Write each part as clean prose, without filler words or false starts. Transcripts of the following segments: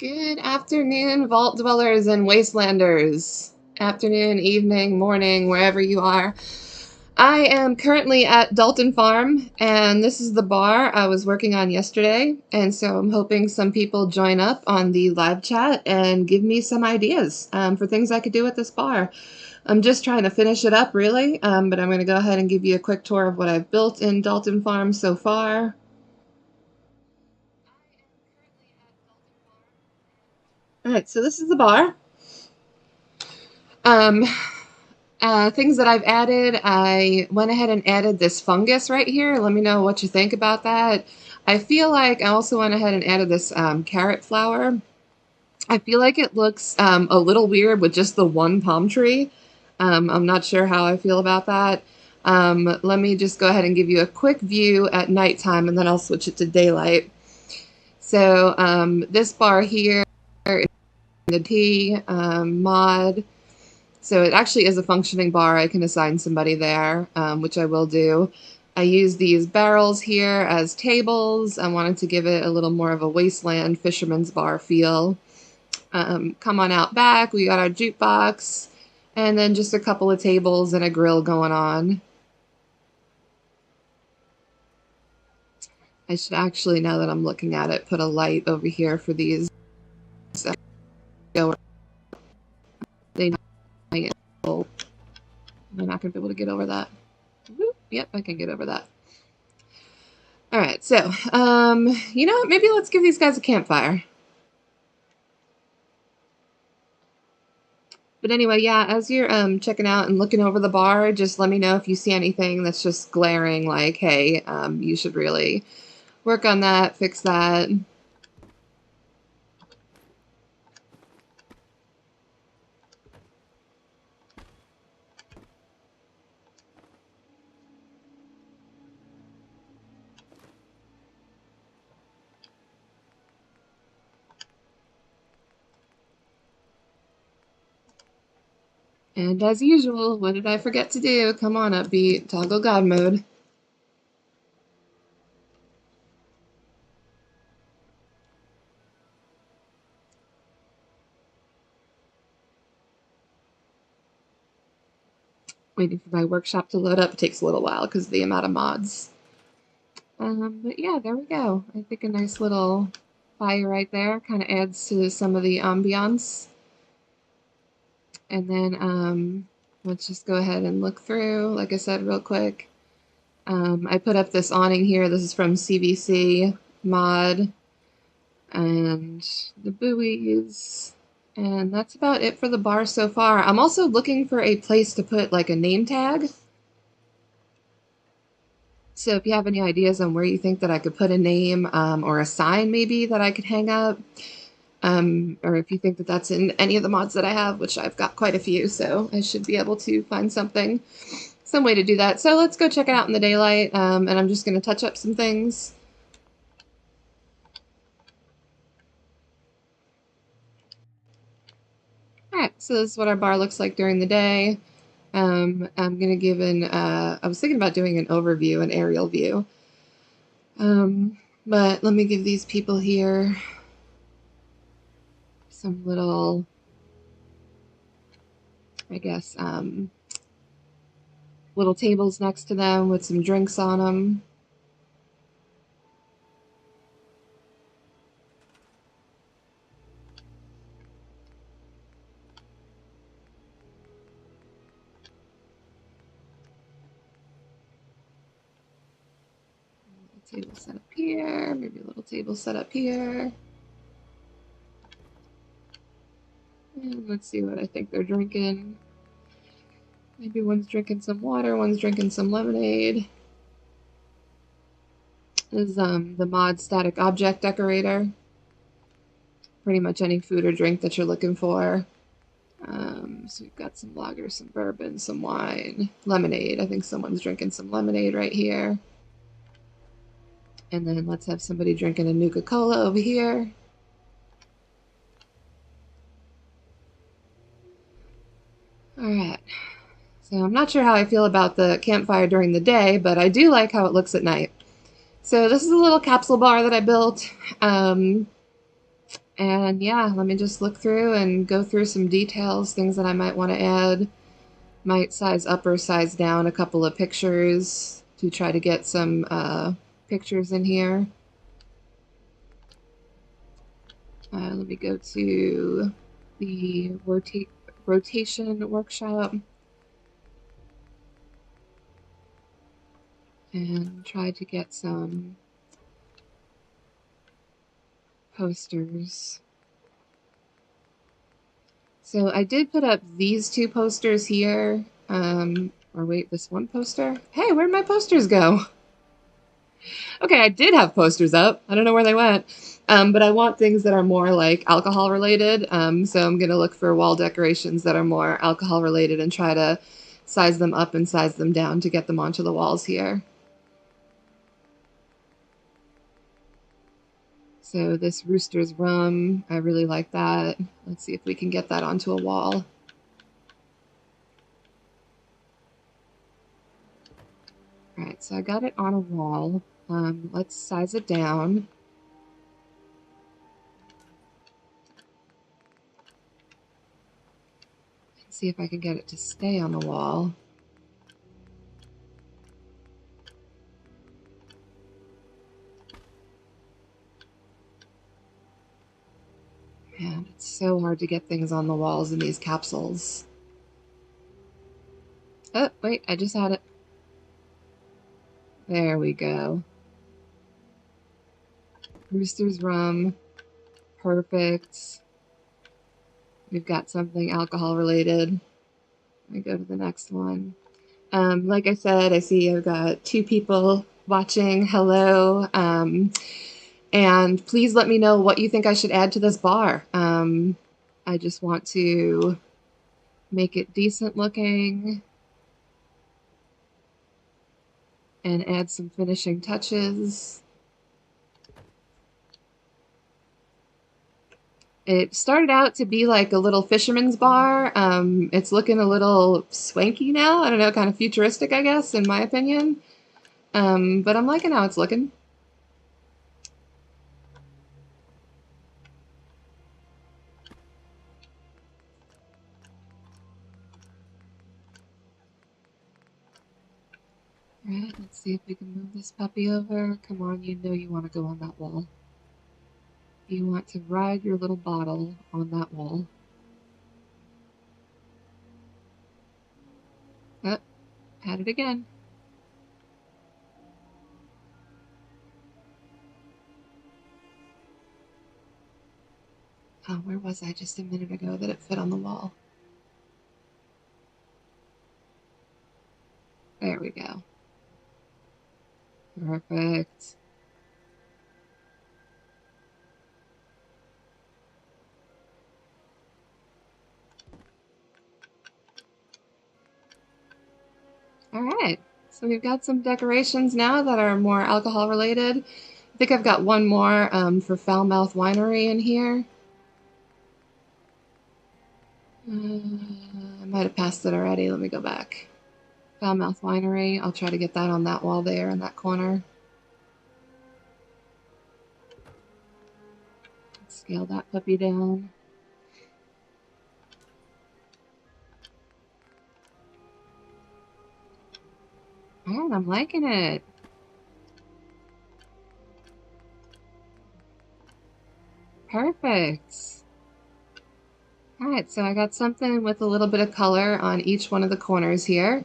Good afternoon, vault dwellers and wastelanders. Afternoon, evening, morning, wherever you are. I am currently at Dalton Farm, and this is the bar I was working on yesterday, and so I'm hoping some people join up on the live chat and give me some ideas for things I could do at this bar. I'm just trying to finish it up, really, but I'm going to go ahead and give you a quick tour of what I've built in Dalton Farm so far. All right, so this is the bar. Um, things that I've added, I went ahead and added this fungus right here. Let me know what you think about that. I feel like I also went ahead and added this carrot flower. I feel like it looks a little weird with just the one palm tree. I'm not sure how I feel about that. Let me just go ahead and give you a quick view at nighttime, and then I'll switch it to daylight. So this bar here is the T mod. So it actually is a functioning bar. I can assign somebody there, which I will do. I use these barrels here as tables. I wanted to give it a little more of a wasteland fisherman's bar feel. Come on out back. We got our jukebox, and then just a couple of tables and a grill going on. I should actually, now that I'm looking at it, put a light over here for these. They're not going to be able to get over that. Yep, I can get over that. All right, so, you know what? Maybe let's give these guys a campfire. But anyway, yeah, as you're checking out and looking over the bar, just let me know if you see anything that's just glaring, like, hey, you should really work on that, fix that. And as usual, what did I forget to do? Come on, Upbeat, toggle God mode. Waiting for my workshop to load up. It takes a little while because of the amount of mods. But yeah, there we go. I think a nice little fire right there kind of adds to some of the ambiance. And then let's just go ahead and look through, like I said, real quick. I put up this awning here. This is from CVC mod. And the buoys. And that's about it for the bar so far. I'm also looking for a place to put like a name tag. So if you have any ideas on where you think that I could put a name or a sign maybe that I could hang up, or if you think that that's in any of the mods that I have, which I've got quite a few, so I should be able to find something, some way to do that. So let's go check it out in the daylight, and I'm just going to touch up some things. Alright, so this is what our bar looks like during the day. I'm going to give I was thinking about doing an overview, an aerial view. But let me give these people here some little, I guess, little tables next to them with some drinks on them. Table set up here, maybe a little table set up here. And let's see what I think they're drinking. Maybe one's drinking some water, one's drinking some lemonade. This is the mod static object decorator. Pretty much any food or drink that you're looking for. So we've got some lager, some bourbon, some wine, lemonade. I think someone's drinking some lemonade right here. And then let's have somebody drinking a Nuka-Cola over here. Alright, so I'm not sure how I feel about the campfire during the day, but I do like how it looks at night. So this is a little capsule bar that I built, and And yeah, let me just look through and go through some details, things that I might want to add. Might size up or size down a couple of pictures to try to get some pictures in here. Let me go to the rotation workshop and try to get some posters. So I did put up these two posters here. Or wait, this one poster? Hey, where'd my posters go? Okay, I did have posters up. I don't know where they went. But I want things that are more like alcohol related. So I'm going to look for wall decorations that are more alcohol related and try to size them up and size them down to get them onto the walls here. So this Rooster's Rum, I really like that. Let's see if we can get that onto a wall. All right, so I got it on a wall. Let's size it down. See if I can get it to stay on the wall. Man, it's so hard to get things on the walls in these capsules. Oh, wait, I just had it. There we go. Rooster's Rum. Perfect. We've got something alcohol related. Let me go to the next one. Like I said, I see I've got 2 people watching. Hello. And please let me know what you think I should add to this bar. I just want to make it decent looking and add some finishing touches. It started out to be like a little fisherman's bar. It's looking a little swanky now. I don't know, kind of futuristic, I guess, in my opinion. But I'm liking how it's looking. Alright, let's see if we can move this puppy over. Come on, you know you want to go on that wall. You want to ride your little bottle on that wall. Oh, had it again. Oh, where was I just a minute ago that it fit on the wall? There we go. Perfect. All right, so we've got some decorations now that are more alcohol related. I think I've got one more for Falmouth Winery in here. I might have passed it already. Let me go back. Falmouth Winery. I'll try to get that on that wall there in that corner. Scale that puppy down. And I'm liking it. Perfect. Alright, so I got something with a little bit of color on each one of the corners here.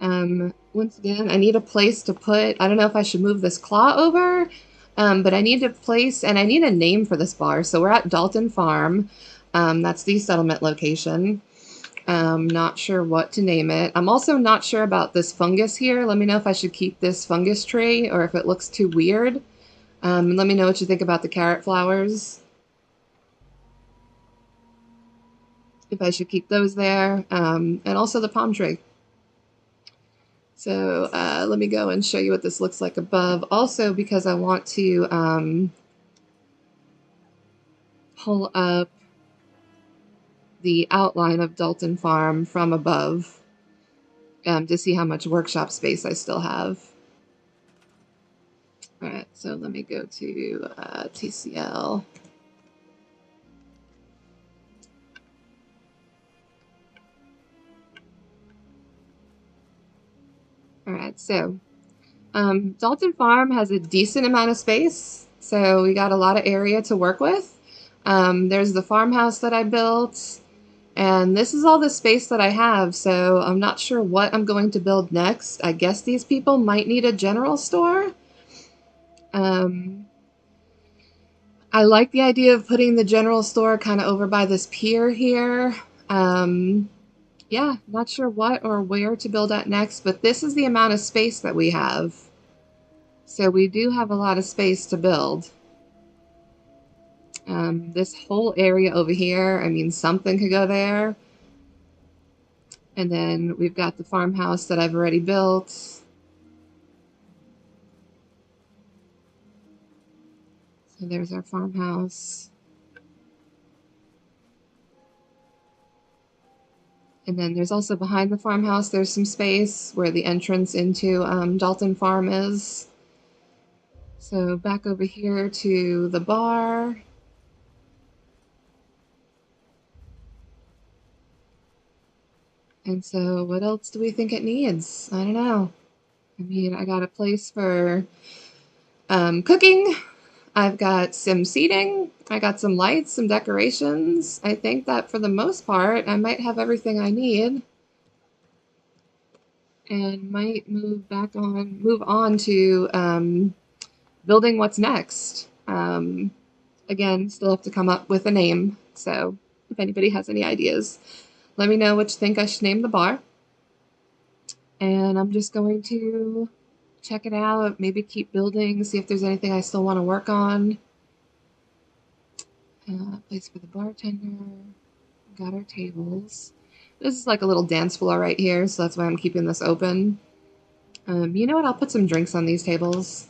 Once again, I need a place to put, I don't know if I should move this claw over, but I need a place, and I need a name for this bar. So we're at Dalton Farm. That's the settlement location. Not sure what to name it. I'm also not sure about this fungus here. Let me know if I should keep this fungus tree or if it looks too weird. Let me know what you think about the carrot flowers. If I should keep those there, and also the palm tree. So let me go and show you what this looks like above. Also, because I want to pull up the outline of Dalton Farm from above to see how much workshop space I still have. All right, so let me go to TCL. Alright, so Dalton Farm has a decent amount of space, so we got a lot of area to work with. There's the farmhouse that I built, and this is all the space that I have, so I'm not sure what I'm going to build next. I guess these people might need a general store. I like the idea of putting the general store kind of over by this pier here. Yeah, not sure what or where to build at next, but this is the amount of space that we have. So we do have a lot of space to build. This whole area over here, I mean, something could go there. And then we've got the farmhouse that I've already built. So there's our farmhouse. And then there's also behind the farmhouse, there's some space where the entrance into Dalton Farm is. So back over here to the bar. And so what else do we think it needs? I don't know. I mean, I got a place for cooking. I've got some seating. I got some lights, some decorations. I think that for the most part, I might have everything I need. And might move on to building what's next. Again, still have to come up with a name. So if anybody has any ideas, let me know what you think I should name the bar. And I'm just going to check it out, maybe keep building, see if there's anything I still want to work on. Place for the bartender. Got our tables. This is like a little dance floor right here, so that's why I'm keeping this open. You know what? I'll put some drinks on these tables.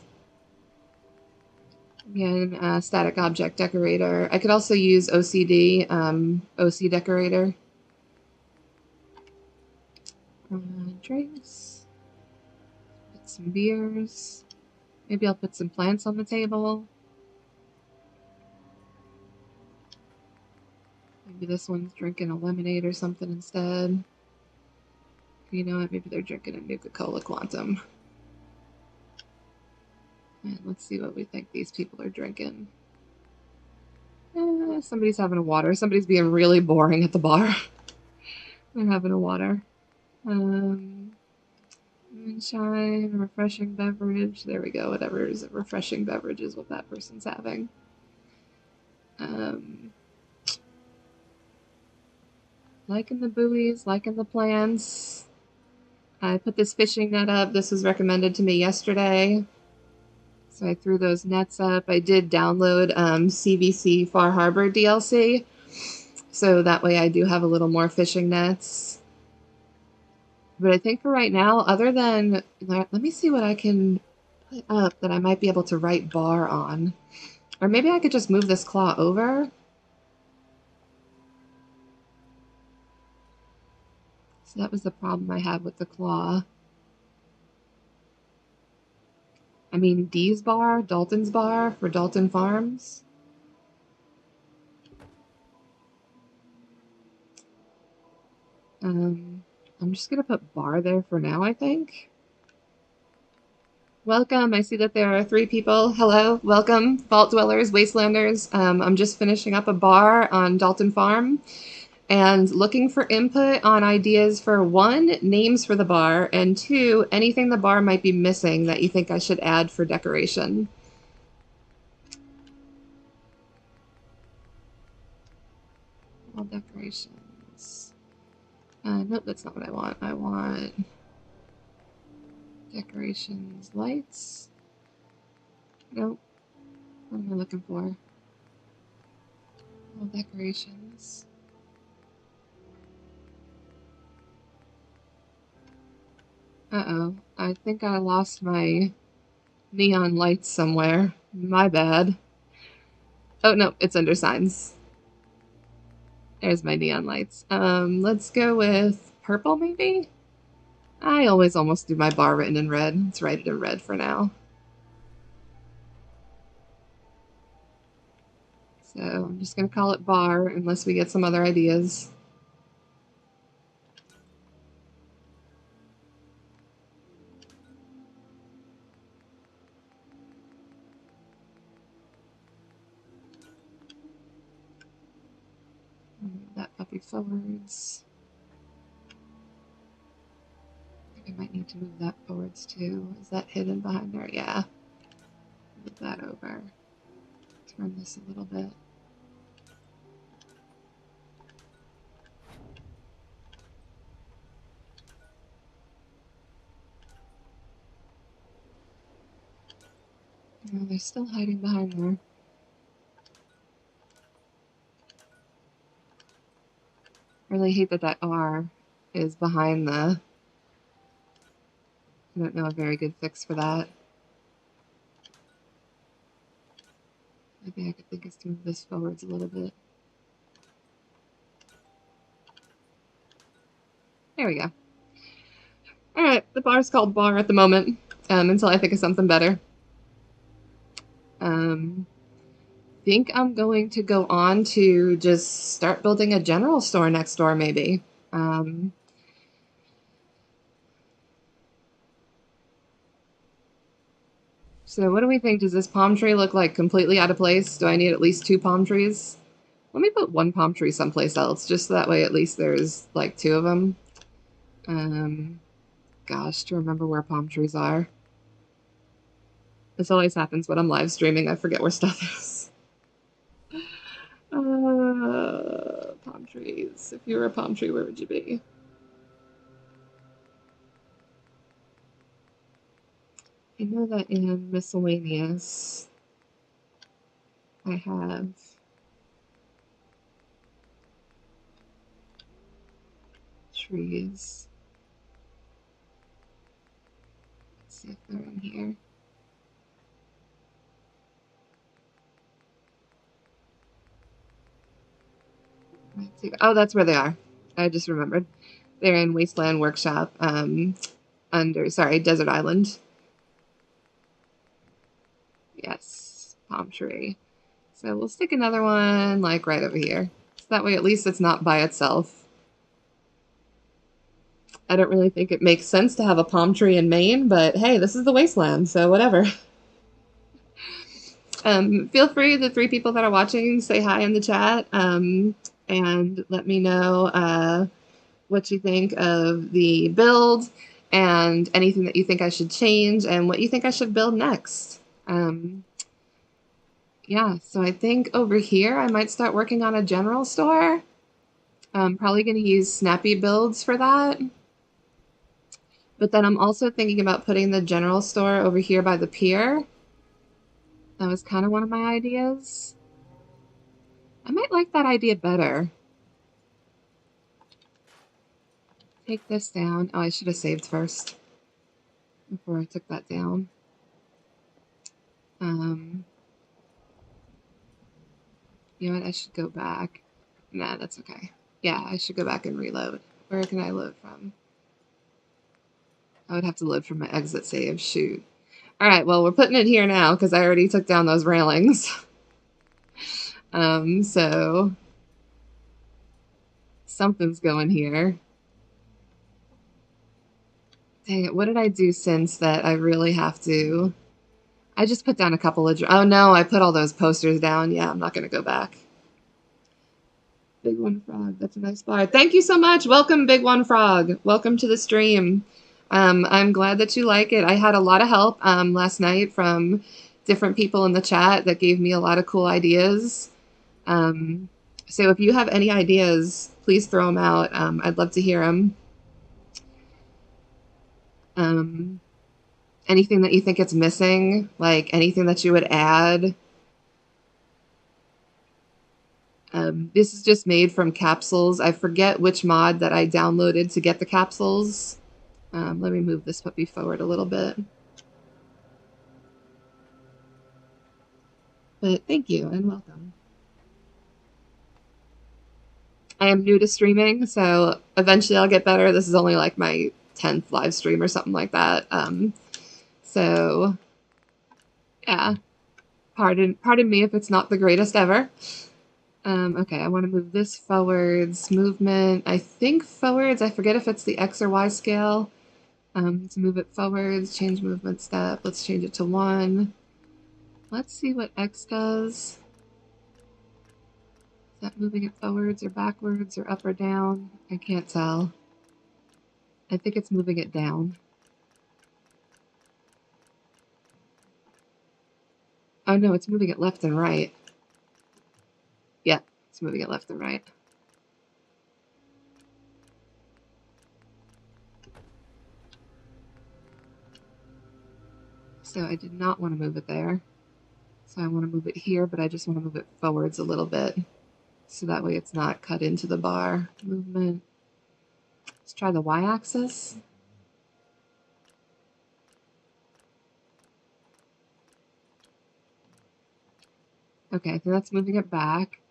Again, static object decorator. I could also use OCD, OC decorator. Drinks. Put some beers. Maybe I'll put some plants on the table. Maybe this one's drinking a lemonade or something instead. You know what? Maybe they're drinking a Nuka-Cola Quantum. And let's see what we think these people are drinking. Somebody's having a water. Somebody's being really boring at the bar. They're having a water. Moonshine, refreshing beverage. There we go. Whatever is a refreshing beverage is what that person's having. Liking the buoys, liking the plants. I put this fishing net up. This was recommended to me yesterday. So I threw those nets up. I did download CVC Far Harbor DLC. So that way I do have a little more fishing nets. But I think for right now, other than... Let me see what I can put up that I might be able to write bar on. Or maybe I could just move this claw over. So that was the problem I had with the claw. I mean, D's bar, Dalton's bar for Dalton Farms. I'm just going to put bar there for now, I think. Welcome. I see that there are 3 people. Hello. Welcome, Vault Dwellers, Wastelanders. I'm just finishing up a bar on Dalton Farm and looking for input on ideas for 1, names for the bar, and 2, anything the bar might be missing that you think I should add for decoration. All decorations. Nope, that's not what I want. I want decorations, lights. Nope. What am I looking for? All decorations. Uh-oh. I think I lost my neon lights somewhere. My bad. Oh, no, it's under signs. There's my neon lights. Let's go with purple, maybe? I always almost do my bar written in red. Let's write it in red for now. So I'm just going to call it bar unless we get some other ideas. copy forwards. I think I might need to move that forwards too. Is that hidden behind there? Yeah. Move that over. Turn this a little bit. Oh, they're still hiding behind there. I really hate that that R is behind the... I don't know a very good fix for that. Maybe I could think is to move this forwards a little bit. There we go. Alright, the bar's called bar at the moment, until I think of something better. Think I'm going to go on to just start building a general store next door, maybe. So what do we think? Does this palm tree look like completely out of place? Do I need at least 2 palm trees? Let me put 1 palm tree someplace else, just so that way at least there's like 2 of them. Gosh, to remember where palm trees are. This always happens when I'm live streaming. I forget where stuff is. Palm trees. If you were a palm tree, where would you be? I know that in miscellaneous, I have trees. Let's see if they're in here. Oh, that's where they are. I just remembered. They're in Wasteland Workshop, sorry, Desert Island. Yes, palm tree. So we'll stick another one like right over here. So that way at least it's not by itself. I don't really think it makes sense to have a palm tree in Maine, but hey, this is the wasteland, so whatever. Feel free, the 3 people that are watching, say hi in the chat, and let me know what you think of the build and anything that you think I should change and what you think I should build next. Yeah, so I think over here I might start working on a general store. I'm probably going to use Snappy Builds for that. But then I'm also thinking about putting the general store over here by the pier. That was kind of one of my ideas. I might like that idea better. Take this down. Oh, I should have saved first before I took that down. You know what? I should go back. Nah, that's okay. Yeah, I should go back and reload. Where can I load from? I would have to load from my exit save. Shoot. All right, well, we're putting it here now because I already took down those railings. So something's going here. Dang it, what did I do since that I really have to... I just put down a couple of... Oh no, I put all those posters down. Yeah, I'm not going to go back. Big One Frog, that's a nice bar. Thank you so much. Welcome, Big One Frog. Welcome to the stream. I'm glad that you like it. I had a lot of help last night from different people in the chat that gave me a lot of cool ideas. So if you have any ideas, please throw them out. I'd love to hear them. Anything that you think it's missing, like anything that you would add. This is just made from capsules. I forget which mod that I downloaded to get the capsules. Let me move this puppy forward a little bit. But thank you and welcome. I am new to streaming, so eventually I'll get better. This is only like my 10th live stream or something like that. So yeah, pardon me if it's not the greatest ever. Okay, I want to move this forwards. Movement, I think forwards. I forget if it's the X or Y scale. To move it forwards, change movement step. Let's change it to 1. Let's see what X does. Is that moving it forwards or backwards or up or down? I can't tell. I think it's moving it down. Oh no, it's moving it left and right. Yeah, it's moving it left and right. So I did not want to move it there. So I want to move it here, but I just want to move it forwards a little bit. So that way it's not cut into the bar. Movement. Let's try the y-axis. Okay, I think that's moving it back.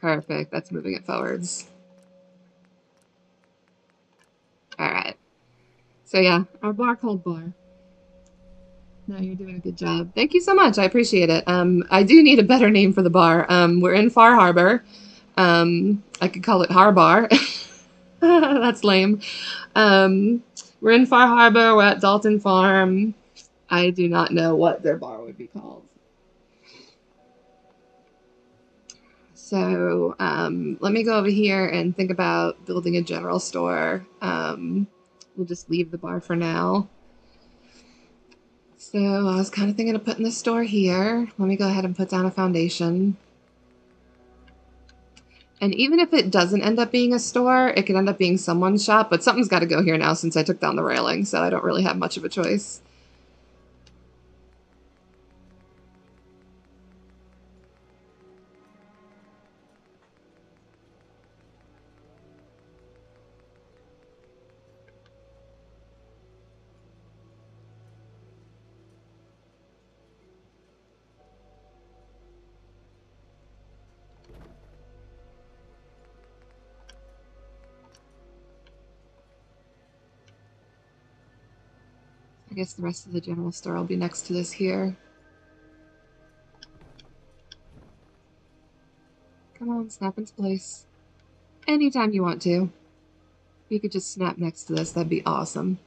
Perfect, that's moving it forwards. Alright. So yeah, our bar called bar. No, you're doing a good job. Thank you so much. I appreciate it. I do need a better name for the bar. We're in Far Harbor. I could call it Har Bar. That's lame. We're in Far Harbor. We're at Dalton Farm. I do not know what their bar would be called. So let me go over here and think about building a general store. We'll just leave the bar for now. So I was kind of thinking of putting the store here. Let me go ahead and put down a foundation. And even if it doesn't end up being a store, it could end up being someone's shop, but something's got to go here now since I took down the railing, so I don't really have much of a choice. I guess the rest of the general store will be next to this here. Come on, snap into place. Anytime you want to. If you could just snap next to this, that'd be awesome.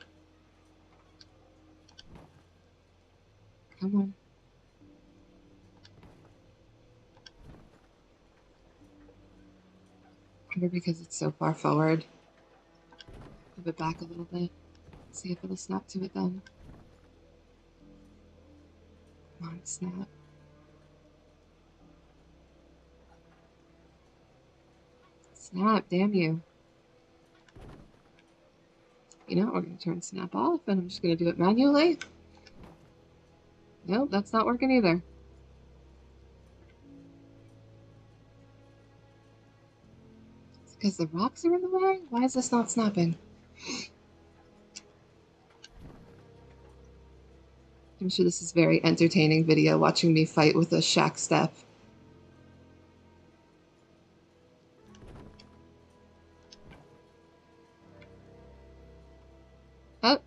Come on. Maybe because it's so far forward. Move it back a little bit. See if it'll snap to it then. Come on, snap. Snap, damn you. You know, we're going to turn snap off, and I'm just going to do it manually. Nope, that's not working either. It's because the rocks are in the way? Why is this not snapping? I'm sure this is very entertaining video, watching me fight with a shack step. Oh.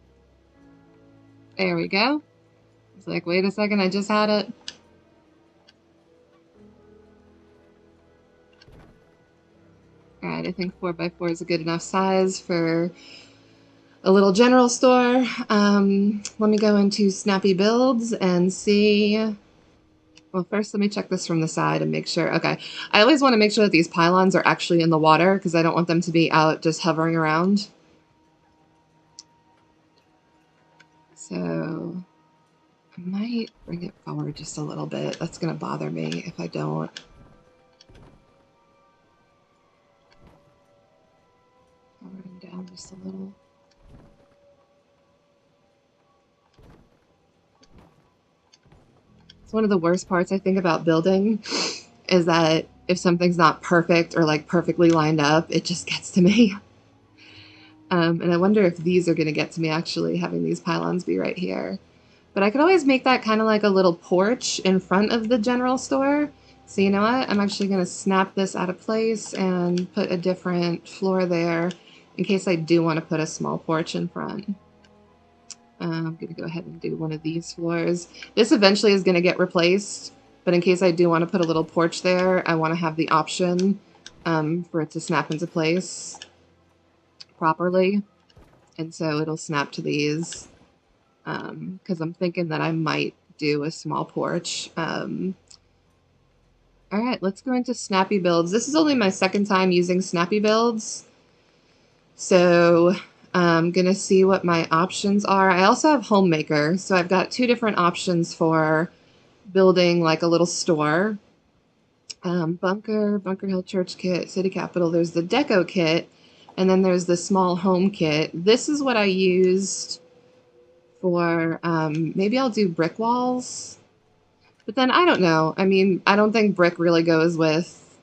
There we go. It's like, wait a second, I just had it. Alright, I think 4x4 is a good enough size for a little general store. Let me go into Snappy Builds and see. Well, first let me check this from the side and make sure. Okay, I always want to make sure that these pylons are actually in the water because I don't want them to be out just hovering around. So I might bring it forward just a little bit. That's going to bother me if I don't. Forward and down just a little. It's one of the worst parts I think about building is that if something's not perfect or like perfectly lined up, it just gets to me. And I wonder if these are going to get to me actually having these pylons be right here. But I could always make that kind of like a little porch in front of the general store. So you know what? I'm actually going to snap this out of place and put a different floor there in case I do want to put a small porch in front. I'm going to go ahead and do one of these floors. This eventually is going to get replaced, but in case I do want to put a little porch there, I want to have the option for it to snap into place properly and so it'll snap to these, because I'm thinking that I might do a small porch. All right, let's go into Snappy Builds. This is only my second time using Snappy Builds, so I'm gonna see what my options are. I also have Homemaker, so I've got two different options for building like a little store. Bunker Hill Church Kit, City Capital. There's the Deco Kit, and then there's the Small Home Kit. This is what I used for, maybe I'll do brick walls. But then I don't know. I mean, I don't think brick really goes with,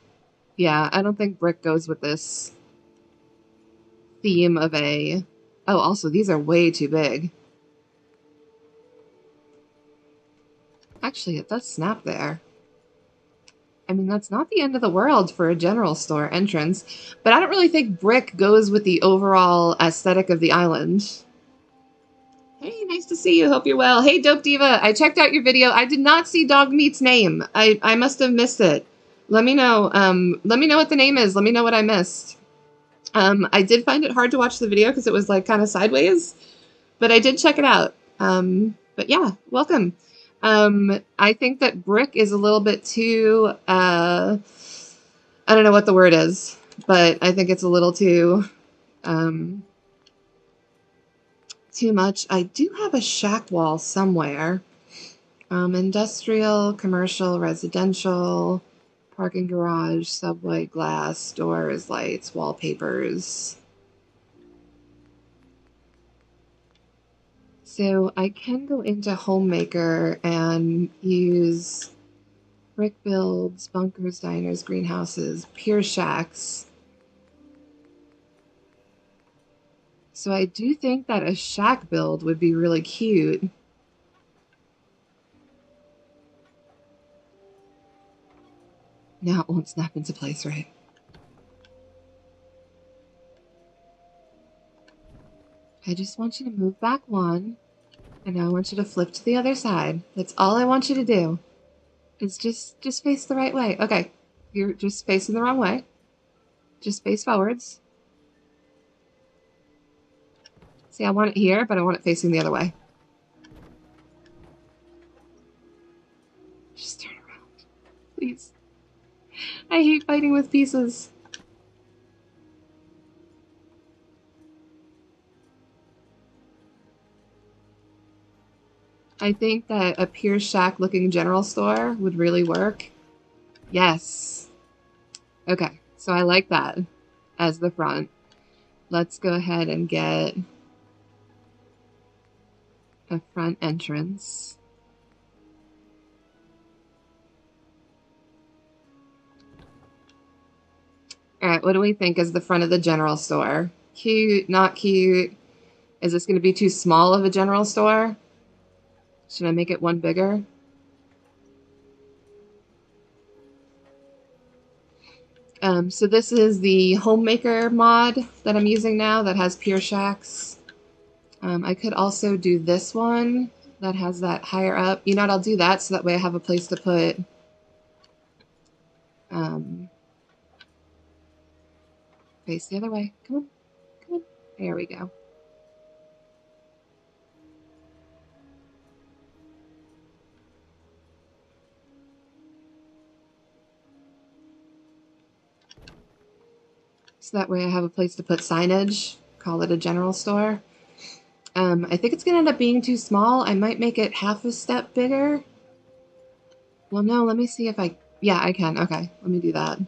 yeah, I don't think brick goes with this theme of a, oh, also these are way too big. Actually, it does snap there. I mean, that's not the end of the world for a general store entrance, but I don't really think brick goes with the overall aesthetic of the island. Hey, nice to see you. Hope you're well. Hey, Dope Diva, I checked out your video. I did not see Dog Meat's name. I must have missed it. Let me know. Let me know what the name is. Let me know what I missed. I did find it hard to watch the video because it was like kind of sideways, but I did check it out. But yeah, welcome. I think that brick is a little bit too, I don't know what the word is, but I think it's a little too much. I do have a shack wall somewhere. Industrial, commercial, residential, parking garage, subway, glass, doors, lights, wallpapers. So I can go into Homemaker and use brick builds, bunkers, diners, greenhouses, pier shacks. So I do think that a shack build would be really cute. Now it won't snap into place, right? I just want you to move back one, and I want you to flip to the other side. That's all I want you to do. Is just face the right way. Okay, you're just facing the wrong way. Just face forwards. See, I want it here, but I want it facing the other way. Just turn around, please. I hate fighting with pieces. I think that a Pier Shack looking general store would really work. Yes. Okay, so I like that as the front. Let's go ahead and get a front entrance. All right, what do we think is the front of the general store? Cute, not cute? Is this going to be too small of a general store? Should I make it one bigger? So this is the Homemaker mod that I'm using now that has Pier Shacks. I could also do this one that has that higher up. You know what, I'll do that so that way I have a place to put face the other way. Come on, come on. There we go. So that way I have a place to put signage, call it a general store. I think it's going to end up being too small. I might make it half a step bigger. Well, no, let me see if I... Yeah, I can. Okay, let me do that.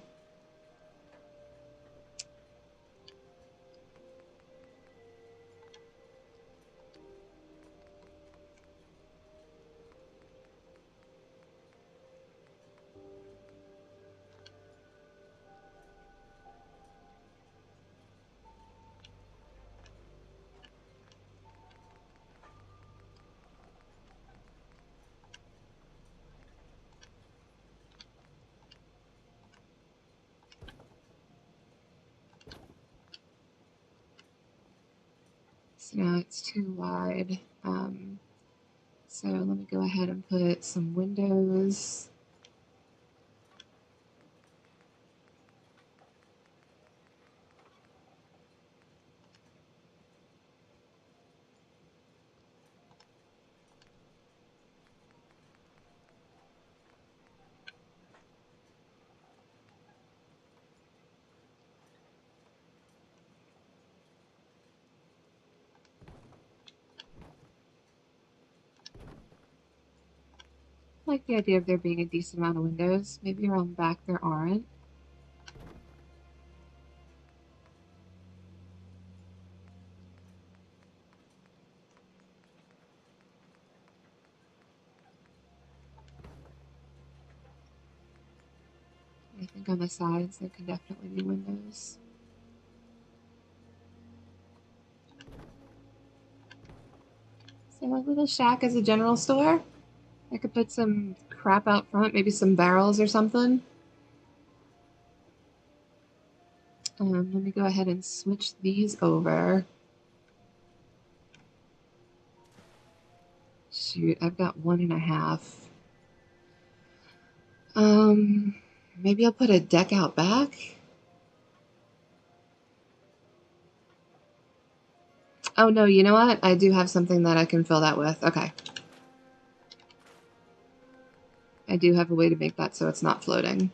So now it's too wide. So let me go ahead and put some windows. like the idea of there being a decent amount of windows. Maybe around the back there aren't. I think on the sides there could definitely be windows. So a little shack as a general store. I could put some crap out front, maybe some barrels or something. Let me go ahead and switch these over. Shoot, I've got 1.5. Maybe I'll put a deck out back. Oh no, you know what? I do have something that I can fill that with. Okay. I do have a way to make that so it's not floating.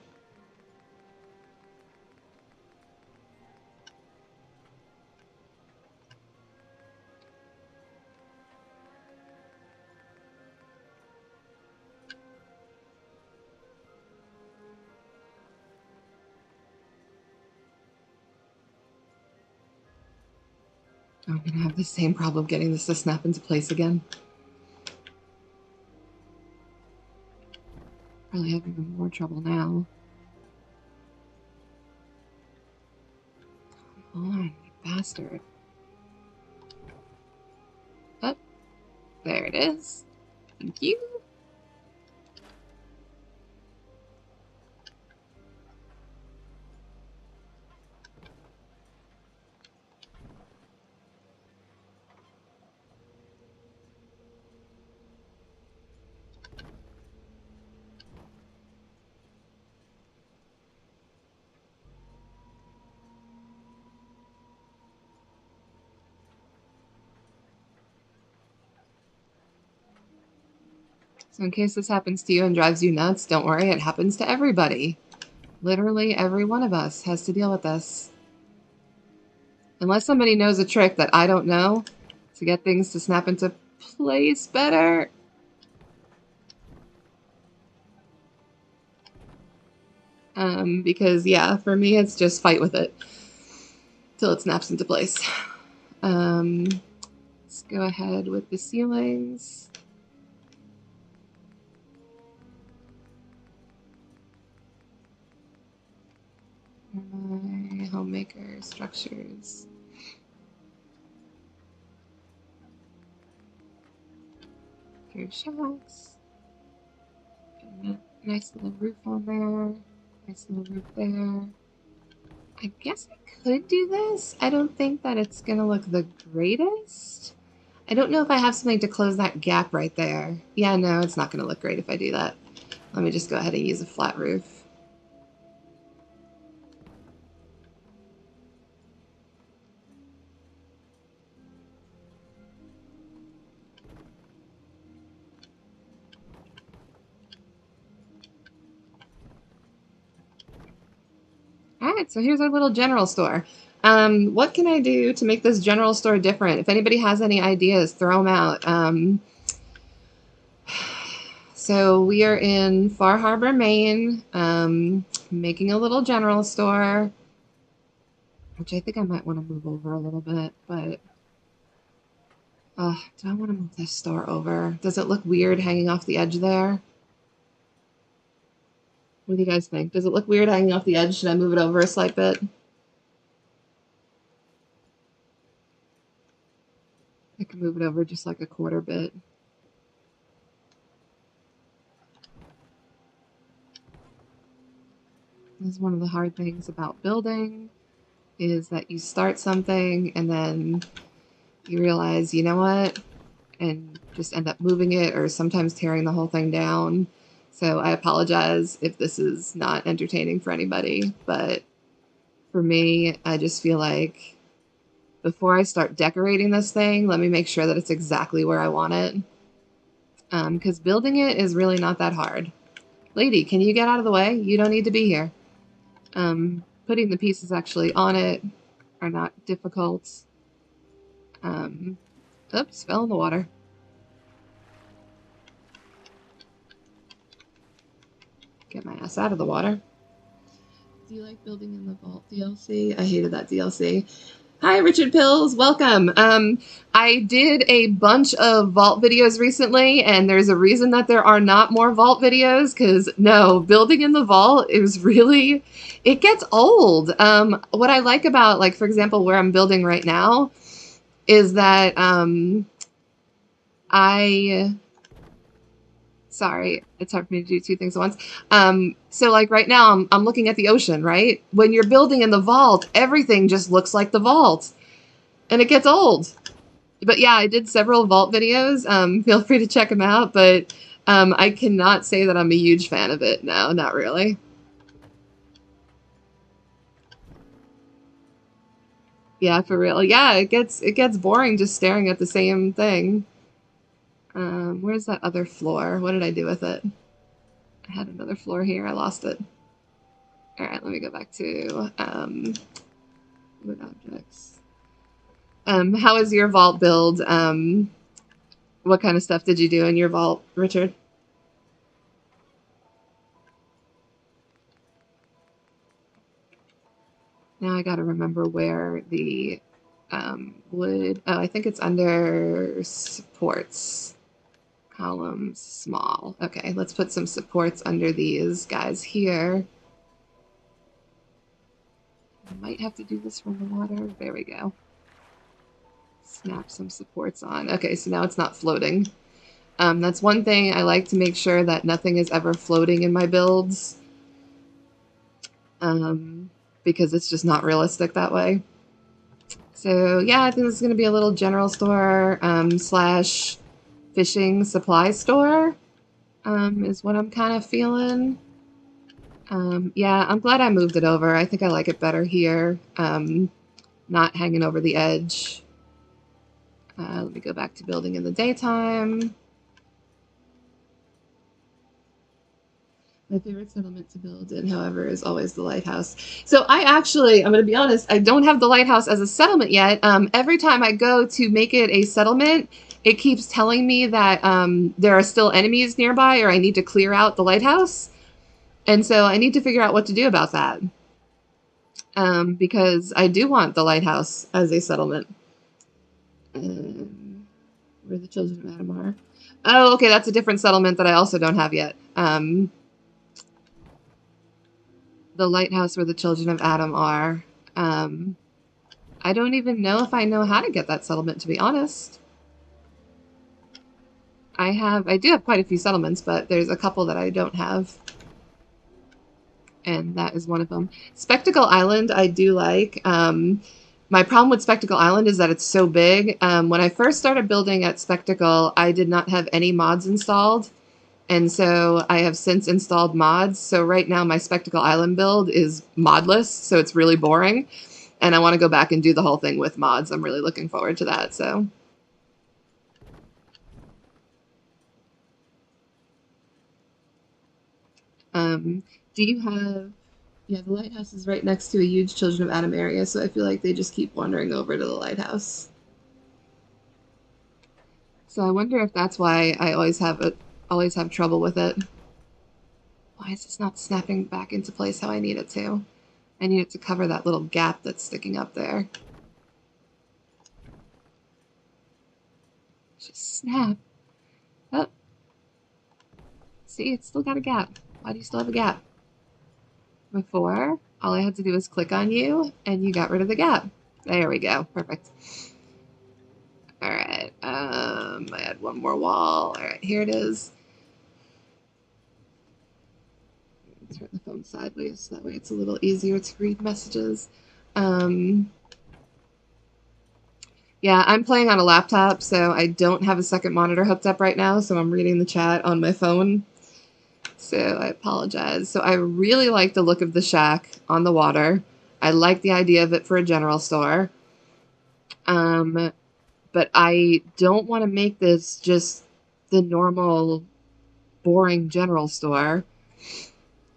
I'm gonna have the same problem getting this to snap into place again. Probably having even more trouble now. Come on, you bastard. Oh, there it is. Thank you. So in case this happens to you and drives you nuts, don't worry, it happens to everybody. Literally every one of us has to deal with this. Unless somebody knows a trick that I don't know to get things to snap into place better. Because yeah, for me it's just fight with it till it snaps into place. Let's go ahead with the ceilings. My homemaker structures. Here, shacks. Nice little roof on there. Nice little roof there. I guess I could do this. I don't think that it's gonna look the greatest. I don't know if I have something to close that gap right there. Yeah, no, it's not gonna look great if I do that. Let me just go ahead and use a flat roof. Alright, so here's our little general store. What can I do to make this general store different? If anybody has any ideas, throw them out. So we are in Far Harbor, Maine, making a little general store, which I think I might want to move over a little bit, but do I want to move this store over? Does it look weird hanging off the edge there? What do you guys think? Does it look weird hanging off the edge? Should I move it over a slight bit? I can move it over just like a quarter bit. This is one of the hard things about building, is that you start something and then you realize, you know what, and just end up moving it or sometimes tearing the whole thing down. So I apologize if this is not entertaining for anybody, but for me, I just feel like before I start decorating this thing, let me make sure that it's exactly where I want it. Because building it is really not that hard. Lady, can you get out of the way? You don't need to be here. Putting the pieces actually on it are not difficult. Oops, fell in the water. Get my ass out of the water. Do you like building in the vault DLC? I hated that DLC. Hi, Richard Pills. Welcome. I did a bunch of vault videos recently, and there's a reason that there are not more vault videos, because, no, building in the vault is really, it gets old. What I like about, like, for example, where I'm building right now is that sorry, it's hard for me to do two things at once. So like right now I'm looking at the ocean, right? When you're building in the vault, everything just looks like the vault and it gets old. But yeah, I did several vault videos. Feel free to check them out, but I cannot say that I'm a huge fan of it. No, not really. Yeah, for real. Yeah, it gets boring just staring at the same thing. Where's that other floor? What did I do with it? I had another floor here. I lost it. All right, let me go back to with objects. How is your vault build? What kind of stuff did you do in your vault, Richard? Now I got to remember where the wood. Oh, I think it's under supports. Columns, small. Okay, let's put some supports under these guys here. I might have to do this from the water. There we go. Snap some supports on. Okay, so now it's not floating. That's one thing I like to make sure that nothing is ever floating in my builds. Because it's just not realistic that way. So yeah, I think this is going to be a little general store slash fishing supply store is what I'm kind of feeling. Yeah, I'm glad I moved it over. I think I like it better here. Not hanging over the edge. Let me go back to building in the daytime. My favorite settlement to build in, however, is always the lighthouse. So I'm going to be honest, I don't have the lighthouse as a settlement yet. Every time I go to make it a settlement, it keeps telling me that there are still enemies nearby or I need to clear out the lighthouse. And so I need to figure out what to do about that. Because I do want the lighthouse as a settlement. Where the children of Adam are. Oh, okay, that's a different settlement that I also don't have yet. The lighthouse where the children of Adam are. I don't even know if I know how to get that settlement, to be honest. I do have quite a few settlements, but there's a couple that I don't have. And that is one of them. Spectacle Island, I do like. My problem with Spectacle Island is that it's so big. When I first started building at Spectacle, I did not have any mods installed. And so I have since installed mods. So right now my Spectacle Island build is modless, so it's really boring. And I want to go back and do the whole thing with mods. I'm really looking forward to that, so. Do you have... Yeah, the lighthouse is right next to a huge Children of Adam area, so I feel like they just keep wandering over to the lighthouse. So I wonder if that's why I always have trouble with it. Why is this not snapping back into place how I need it to? I need it to cover that little gap that's sticking up there. Just snap. Oh. See, it's still got a gap. Why do you still have a gap? Before, all I had to do was click on you, and you got rid of the gap. There we go. Perfect. Alright, I had one more wall. Alright, here it is. Turn the phone sideways, so that way it's a little easier to read messages. Yeah, I'm playing on a laptop, so I don't have a second monitor hooked up right now, so I'm reading the chat on my phone. So I apologize. So I really like the look of the shack on the water. I like the idea of it for a general store. But I don't want to make this just the normal, boring general store.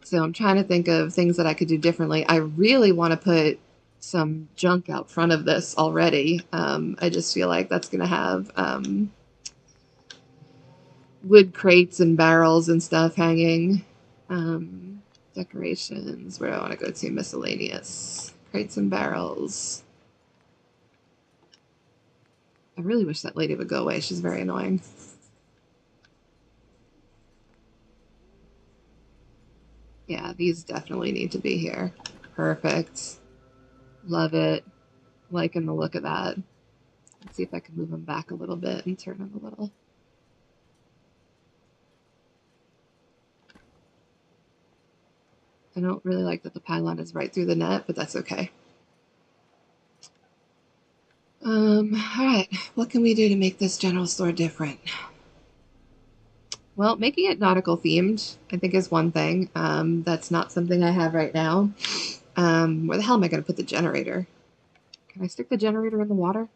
So I'm trying to think of things that I could do differently. I really want to put some junk out front of this already. I just feel like that's going to have wood crates and barrels and stuff hanging. Um, Decorations, where do I want to go to? Miscellaneous. Crates and barrels. I really wish that lady would go away. She's very annoying. Yeah, these definitely need to be here. Perfect. Love it. Liking the look of that. Let's see if I can move them back a little bit and turn them a little. I don't really like that the pylon is right through the net, but that's okay. All right, what can we do to make this general store different? Well, making it nautical themed, I think, is one thing. That's not something I have right now. Where the hell am I going to put the generator? Can I stick the generator in the water?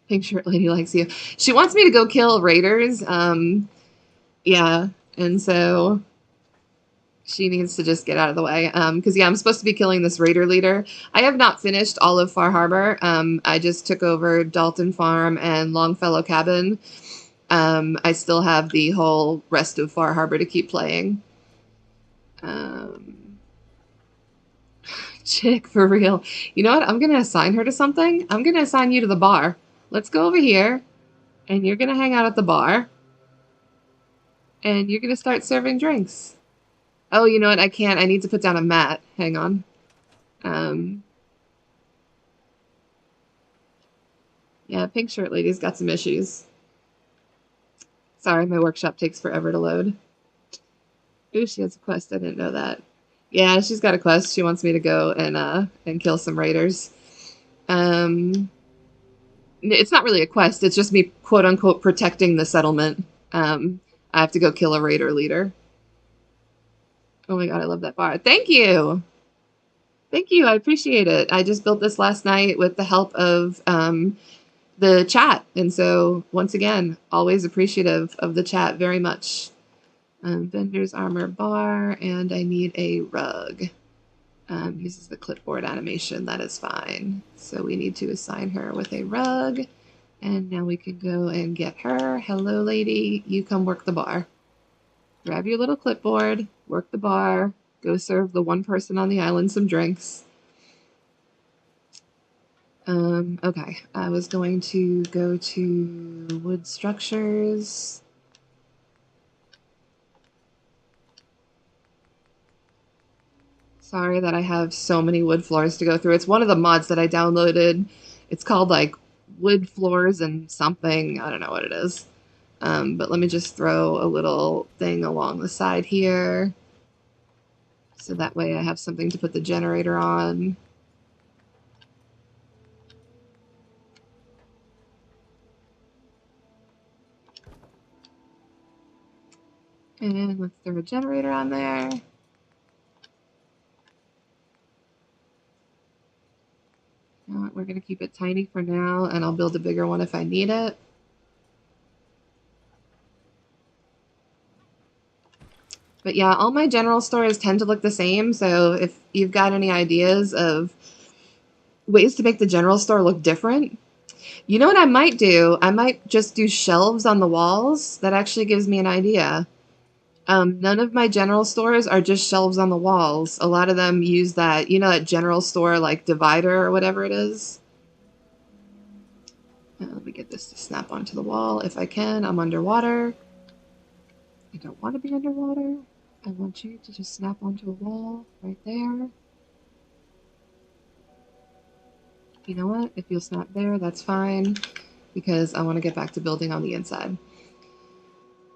Pink shirt lady likes you. She wants me to go kill raiders. Yeah, and so she needs to just get out of the way. Because yeah, I'm supposed to be killing this raider leader. I have not finished all of Far Harbor. I just took over Dalton Farm and Longfellow Cabin. I still have the whole rest of Far Harbor to keep playing. Chick, for real. You know what? I'm going to assign her to something. I'm going to assign you to the bar. Let's go over here, and you're going to hang out at the bar, and you're going to start serving drinks. Oh, you know what? I can't. I need to put down a mat. Hang on. Yeah, pink shirt lady's got some issues. Sorry, my workshop takes forever to load. Ooh, she has a quest. I didn't know that. Yeah, she's got a quest. She wants me to go and kill some raiders. It's not really a quest. It's just me, quote unquote, protecting the settlement. I have to go kill a raider leader. Oh my god, I love that bar. Thank you. Thank you. I appreciate it. I just built this last night with the help of the chat. And so, once again, always appreciative of the chat very much. Vendor's armor bar, and I need a rug. Uses the clipboard animation. That is fine. So we need to assign her with a rug. And now we can go and get her. Hello, lady. You come work the bar. Grab your little clipboard, work the bar, go serve the one person on the island some drinks. Okay. I was going to go to wood structures. Sorry that I have so many wood floors to go through. It's one of the mods that I downloaded. It's called like wood floors and something. I don't know what it is. But let me just throw a little thing along the side here. So that way I have something to put the generator on. And let's throw a generator on there. We're going to keep it tiny for now, and I'll build a bigger one if I need it. But yeah, all my general stores tend to look the same, so if you've got any ideas of ways to make the general store look different, you know what I might do? I might just do shelves on the walls. That actually gives me an idea. None of my general stores are just shelves on the walls. A lot of them use that, you know, that general store like divider or whatever it is. Let me get this to snap onto the wall if I can. I'm underwater. I don't want to be underwater. I want you to just snap onto a wall right there. You know what? If you'll snap there, that's fine, because I want to get back to building on the inside.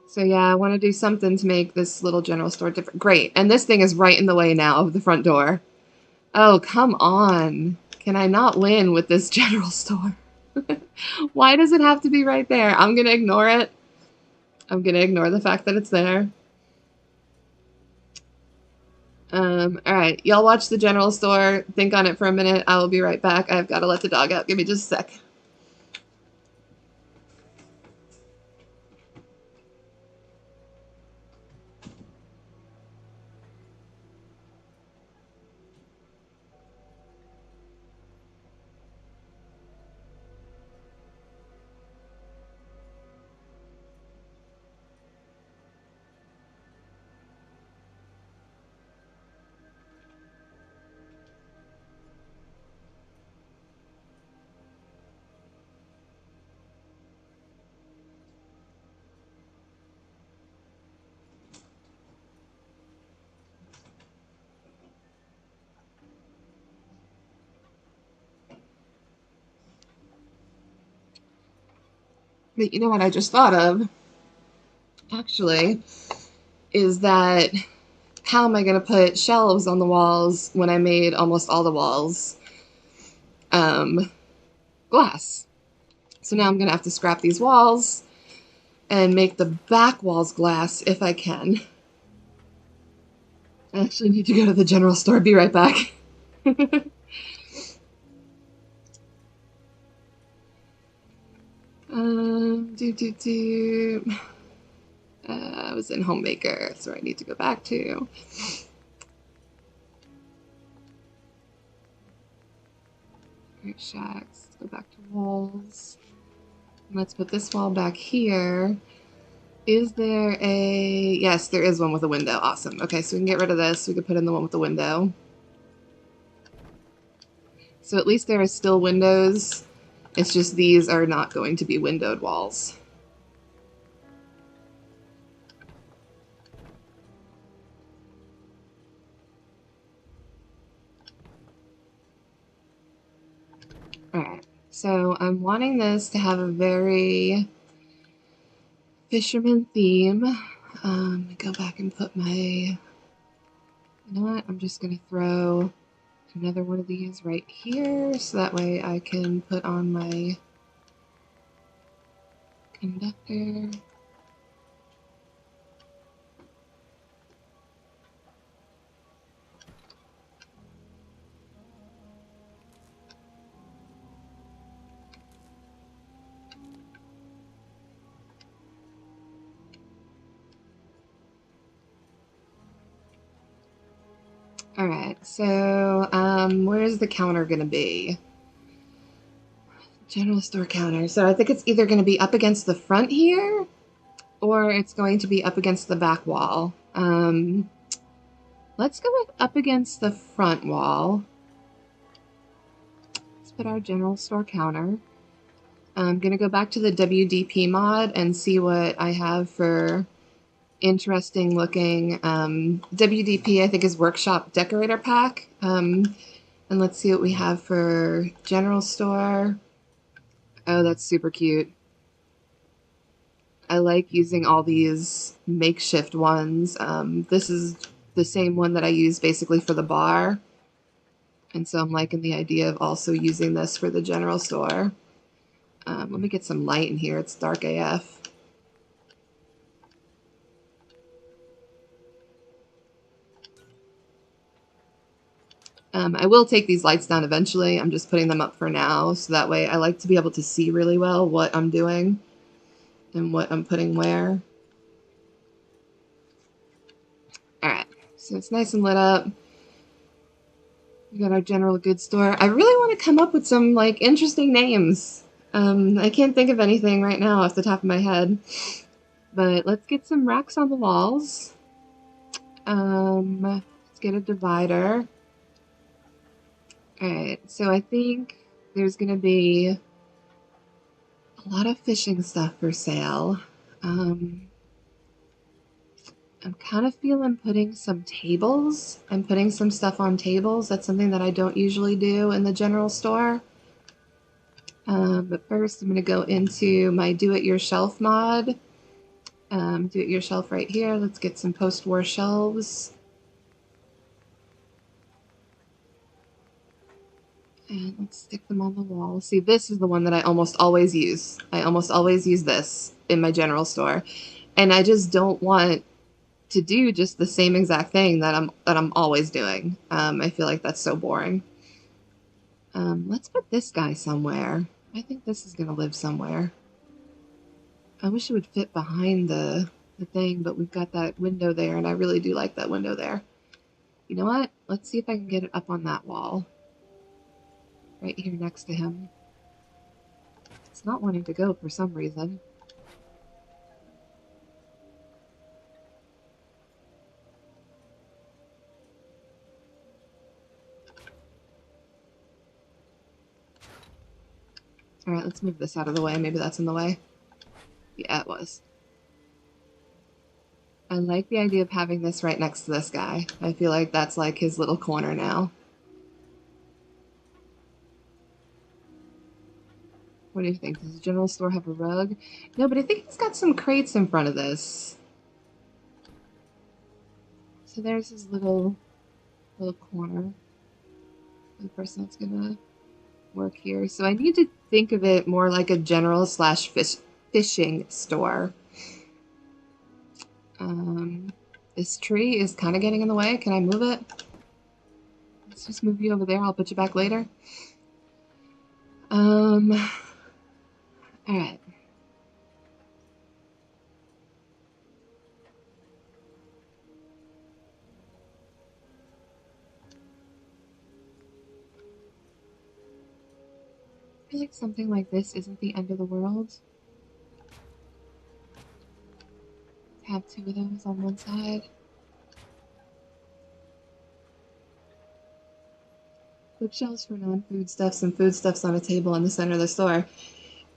So yeah, I want to do something to make this little general store different. Great. And this thing is right in the way now of the front door. Oh, come on. Can I not win with this general store? Why does it have to be right there? I'm going to ignore it. I'm going to ignore the fact that it's there. All right. Y'all watch the general store. Think on it for a minute. I will be right back. I've got to let the dog out. Give me just a sec. But you know what I just thought of, actually, is that how am I going to put shelves on the walls when I made almost all the walls glass? So now I'm going to have to scrap these walls and make the back walls glass if I can. I actually need to go to the general store. Be right back. I was in Homemaker, so I need to go back to. Great shacks. Let's go back to walls. And let's put this wall back here. Is there a... Yes, there is one with a window. Awesome. Okay, so we can get rid of this. We can put in the one with the window. So at least there are still windows. It's just these are not going to be windowed walls. Alright, so I'm wanting this to have a very fisherman theme. Go back and put my... You know what? I'm just going to throw another one of these right here, so that way I can put on my conductor. Alright, so where's the counter going to be? General store counter. So I think it's either going to be up against the front here, or it's going to be up against the back wall. Let's go with up against the front wall. Let's put our general store counter. I'm going to go back to the WDP mod and see what I have for interesting looking WDP, I think, is Workshop Decorator Pack. And let's see what we have for general store. Oh, that's super cute. I like using all these makeshift ones. This is the same one that I use basically for the bar. And so I'm liking the idea of also using this for the general store. Let me get some light in here. It's dark AF. I will take these lights down eventually. I'm just putting them up for now, so that way I like to be able to see really well what I'm doing and what I'm putting where. Alright, so it's nice and lit up. We got our general goods store. I really want to come up with some like interesting names. I can't think of anything right now off the top of my head. But let's get some racks on the walls. Let's get a divider. Alright, so I think there's going to be a lot of fishing stuff for sale. I'm kind of feeling putting some tables. I'm putting some stuff on tables. That's something that I don't usually do in the general store. But first I'm going to go into my do-it-yourself mod. Do-it-yourself right here. Let's get some post-war shelves. And let's stick them on the wall. See, this is the one that I almost always use. I almost always use this in my general store. And I just don't want to do just the same exact thing that I'm always doing. I feel like that's so boring. Let's put this guy somewhere. I think this is going to live somewhere. I wish it would fit behind the thing, but we've got that window there, and I really do like that window there. You know what? Let's see if I can get it up on that wall. Right here next to him. It's not wanting to go for some reason. Alright, let's move this out of the way. Maybe that's in the way. Yeah, it was. I like the idea of having this right next to this guy. I feel like that's like his little corner now. What do you think? Does the general store have a rug? No, but I think it's got some crates in front of this. So there's this little corner for the person that's gonna work here. So I need to think of it more like a general slash fishing store. This tree is kind of getting in the way. Can I move it? Let's just move you over there. I'll put you back later. All right. I feel like something like this isn't the end of the world. Have two of those on one side. Bookshelves for non-foodstuffs and foodstuffs on a table in the center of the store.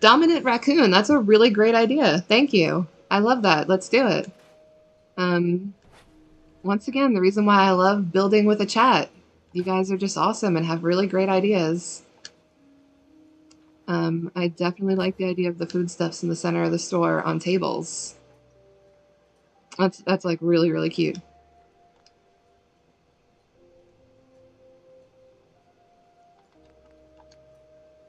Dominant raccoon, that's a really great idea. Thank you. I love that. Let's do it. Once again, the reason why I love building with a chat. You guys are just awesome and have really great ideas. I definitely like the idea of the foodstuffs in the center of the store on tables. That's like really, really cute.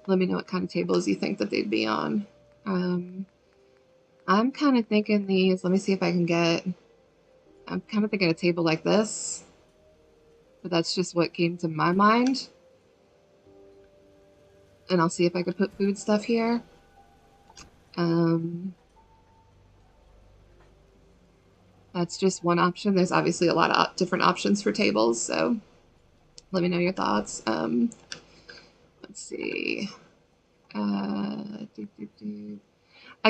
Let me know what kind of tables you think that they'd be on. I'm kind of thinking these, let me see if I can get, I'm kind of thinking a table like this, but that's just what came to my mind. And I'll see if I could put food stuff here. That's just one option. There's obviously a lot of different options for tables, so let me know your thoughts. Let's see. I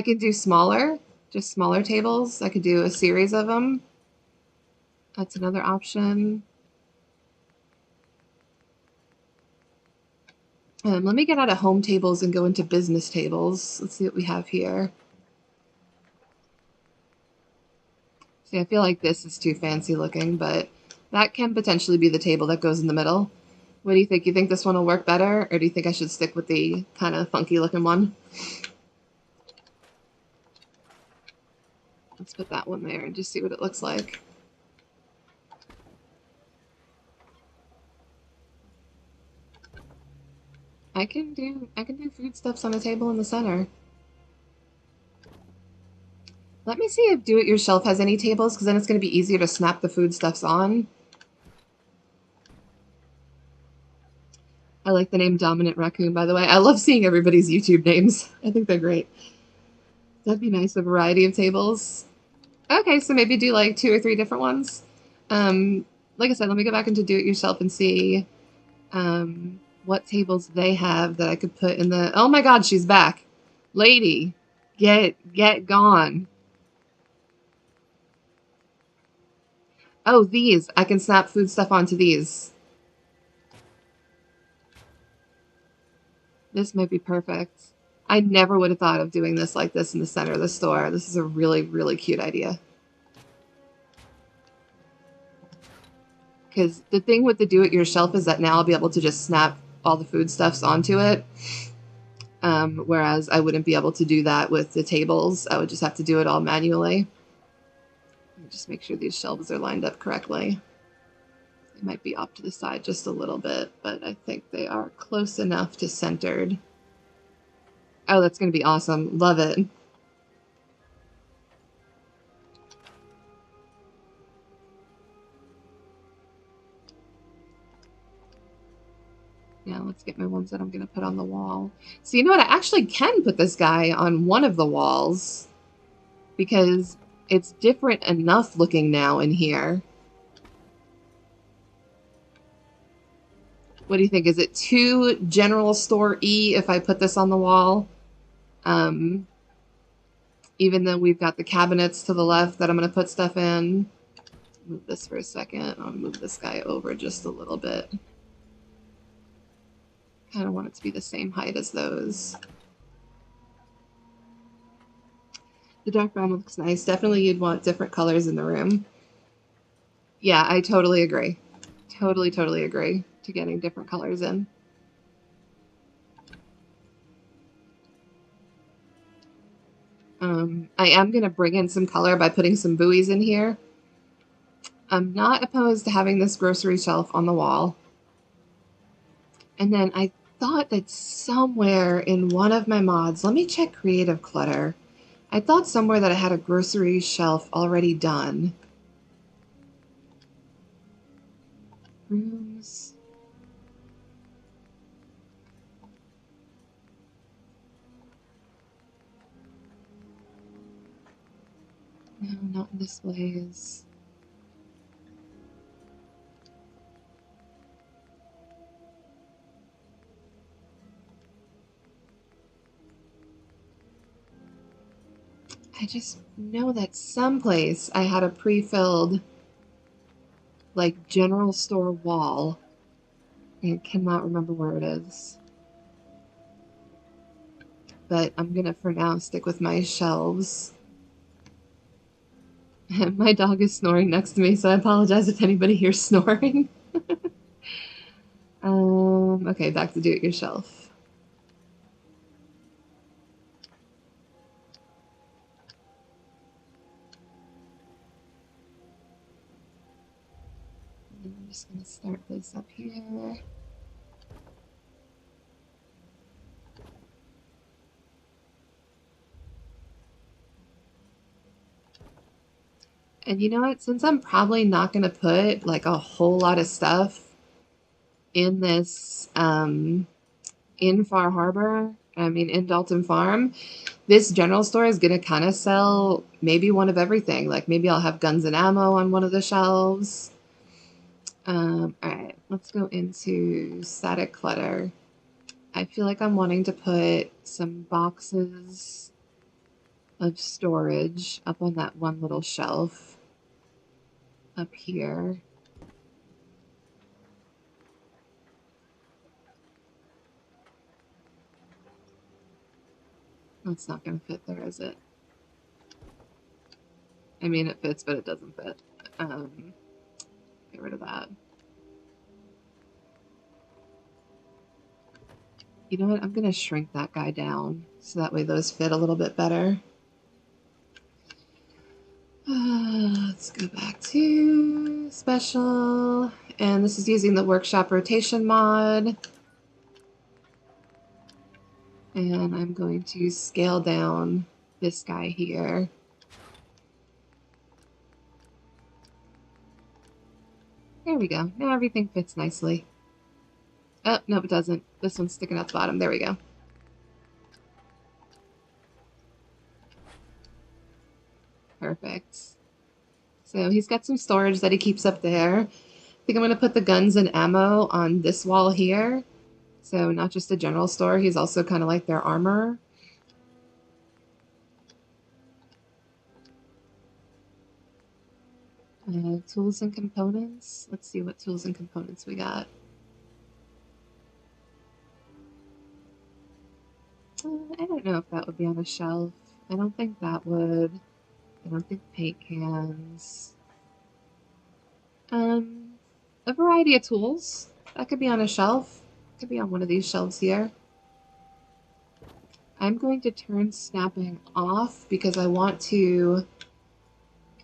could do smaller, just smaller tables. I could do a series of them. That's another option. Let me get out of home tables and go into business tables. Let's see what we have here. See, I feel like this is too fancy looking, but that can potentially be the table that goes in the middle. What do you think? You think this one will work better, or do you think I should stick with the kind of funky looking one? Let's put that one there and just see what it looks like. I can do foodstuffs on a table in the center. Let me see if Do-It-Yourself has any tables, because then it's going to be easier to snap the foodstuffs on. I like the name Dominant Raccoon, by the way. I love seeing everybody's YouTube names. I think they're great. That'd be nice, a variety of tables. Okay, so maybe do like 2 or 3 different ones. Like I said, let me go back into Do-It-Yourself and see what tables they have that I could put in the... Oh my god, she's back. Lady, get gone. Oh, these. I can snap food stuff onto these. This might be perfect. I never would have thought of doing this like this in the center of the store. This is a really, really cute idea. Because the thing with the Do-It-Yourself is that now I'll be able to just snap all the foodstuffs onto it. Whereas I wouldn't be able to do that with the tables. I would just have to do it all manually. Just make sure these shelves are lined up correctly. They might be off to the side just a little bit, but I think they are close enough to centered. Oh, that's going to be awesome. Love it. Now let's get my ones that I'm going to put on the wall. So you know what? I actually can put this guy on one of the walls because it's different enough looking now in here. What do you think? Is it too general store-y if I put this on the wall? Even though we've got the cabinets to the left that I'm going to put stuff in. Move this for a second. I'll move this guy over just a little bit. Kind of want it to be the same height as those. The dark brown looks nice. Definitely you'd want different colors in the room. Yeah, I totally agree. Totally agree to getting different colors in. I am going to bring in some color by putting some buoys in here. I'm not opposed to having this grocery shelf on the wall. And then I thought that somewhere in one of my mods, let me check Creative Clutter. I thought somewhere that I had a grocery shelf already done. Rooms. No, not in displays. I just know that someplace I had a pre-filled, like, general store wall. I cannot remember where it is. But I'm gonna, for now, stick with my shelves. My dog is snoring next to me, so I apologize if anybody hears snoring. Okay, back to do-it-yourself. I'm just gonna start this up here. And you know what? Since I'm probably not going to put like a whole lot of stuff in this, in Far Harbor, in Dalton Farm, this general store is going to kind of sell maybe one of everything. Like maybe I'll have guns and ammo on one of the shelves. All right, let's go into static clutter. I feel like I'm wanting to put some boxes of storage up on that one little shelf up here. That's not going to fit there, is it? I mean, it fits, but it doesn't fit. Get rid of that. You know what? I'm going to shrink that guy down so that way those fit a little bit better. Let's go back to special. And this is using the workshop rotation mod. And I'm going to scale down this guy here. There we go. Now everything fits nicely. Oh, no, it doesn't. This one's sticking out the bottom. There we go. Perfect. So he's got some storage that he keeps up there. I think I'm going to put the guns and ammo on this wall here. So not just a general store, he's also kind of like their armor. Tools and components. Let's see what tools and components we got. I don't know if that would be on a shelf. I don't think that would. I don't think paint cans. A variety of tools. That could be on a shelf. Could be on one of these shelves here. I'm going to turn snapping off because I want to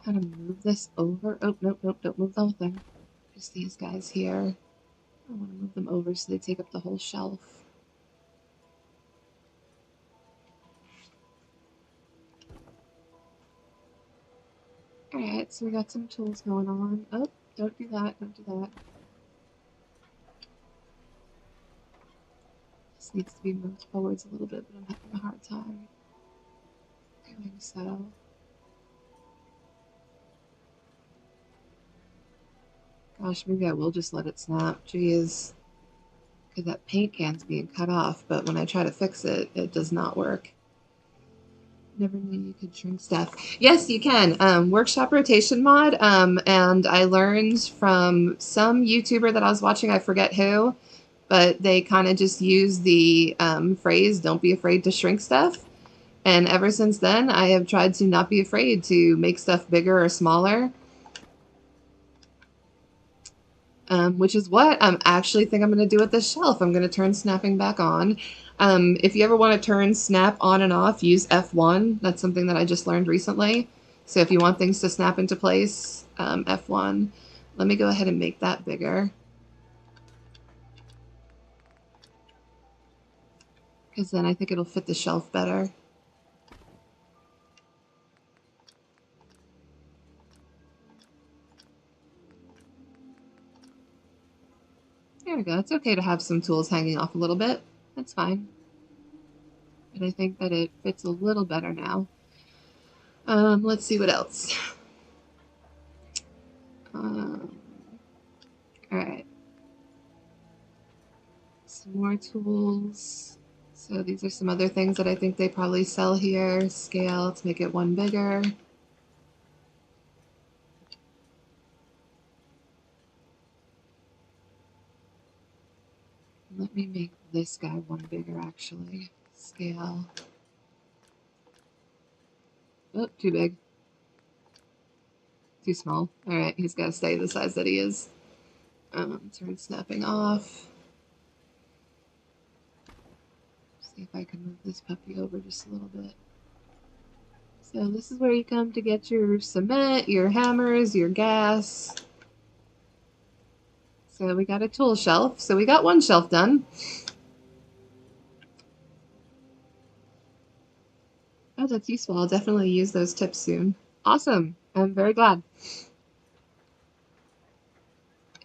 kind of move this over. Oh, nope, nope, don't move the whole thing. Just these guys here. I want to move them over so they take up the whole shelf. Alright, so we got some tools going on. Oh, don't do that, don't do that. This needs to be moved forwards a little bit, but I'm having a hard time doing so. Gosh, maybe I will just let it snap. Jeez. Because that paint can's being cut off, but when I try to fix it, it does not work. Never knew you could shrink stuff. Yes, you can. Workshop rotation mod. And I learned from some YouTuber that I was watching, I forget who, but they kind of just use the phrase, don't be afraid to shrink stuff. And ever since then, I have tried to not be afraid to make stuff bigger or smaller. which is what I'm actually think I'm going to do with this shelf. I'm going to turn snapping back on. If you ever want to turn snap on and off, use F1. That's something that I just learned recently. So if you want things to snap into place, F1. Let me go ahead and make that bigger, because then I think it'll fit the shelf better. There we go. It's okay to have some tools hanging off a little bit. That's fine. But I think that it fits a little better now. Let's see what else. All right. Some more tools. So these are some other things that I think they probably sell here. Scale to make it one bigger. Let me make this guy one bigger, actually. Scale. Oh, too big. Too small. All right, he's got to stay the size that he is. Turn snapping off. See if I can move this puppy over just a little bit. So this is where you come to get your cement, your hammers, your gas. So we got a tool shelf. So we got one shelf done. Oh, that's useful. I'll definitely use those tips soon. Awesome. I'm very glad.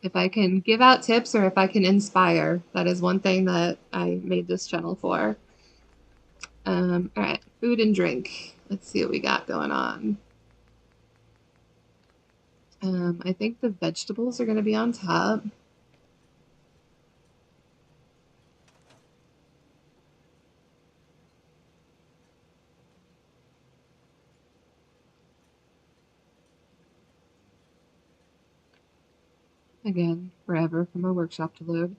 If I can give out tips or if I can inspire, that is one thing that I made this channel for. All right, food and drink. Let's see what we got going on. I think the vegetables are going to be on top. Again, forever for my workshop to load.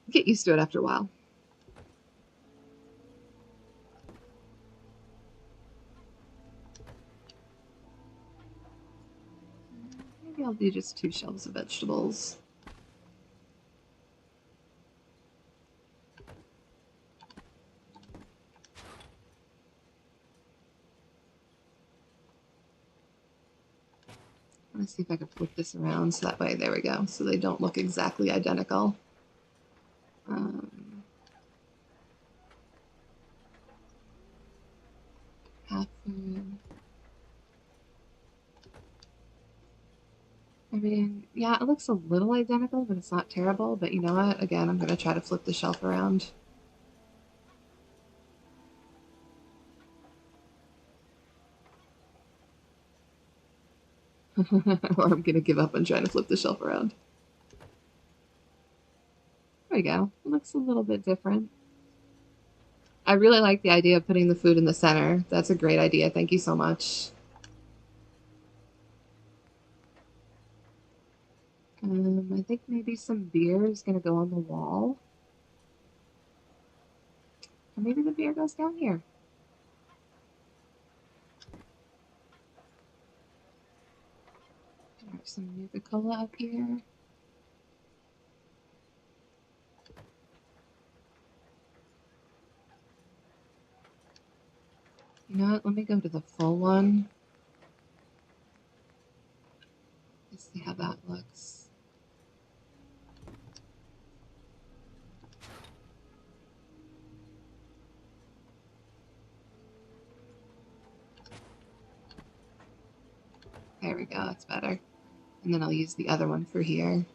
Get used to it after a while. Maybe I'll do just 2 shelves of vegetables. Let's see if I can flip this around so that way, there we go, so they don't look exactly identical. Half food. I mean, yeah, it looks a little identical, but it's not terrible. But you know what? Again, I'm going to try to flip the shelf around. Or I'm going to give up on trying to flip the shelf around. There we go. It looks a little bit different. I really like the idea of putting the food in the center. That's a great idea. Thank you so much. I think maybe some beer is going to go on the wall. Or maybe the beer goes down here. There's some Nuka-Cola up here. You know what? Let me go to the full one. Let's see how that looks. There we go, that's better. And then I'll use the other one for here.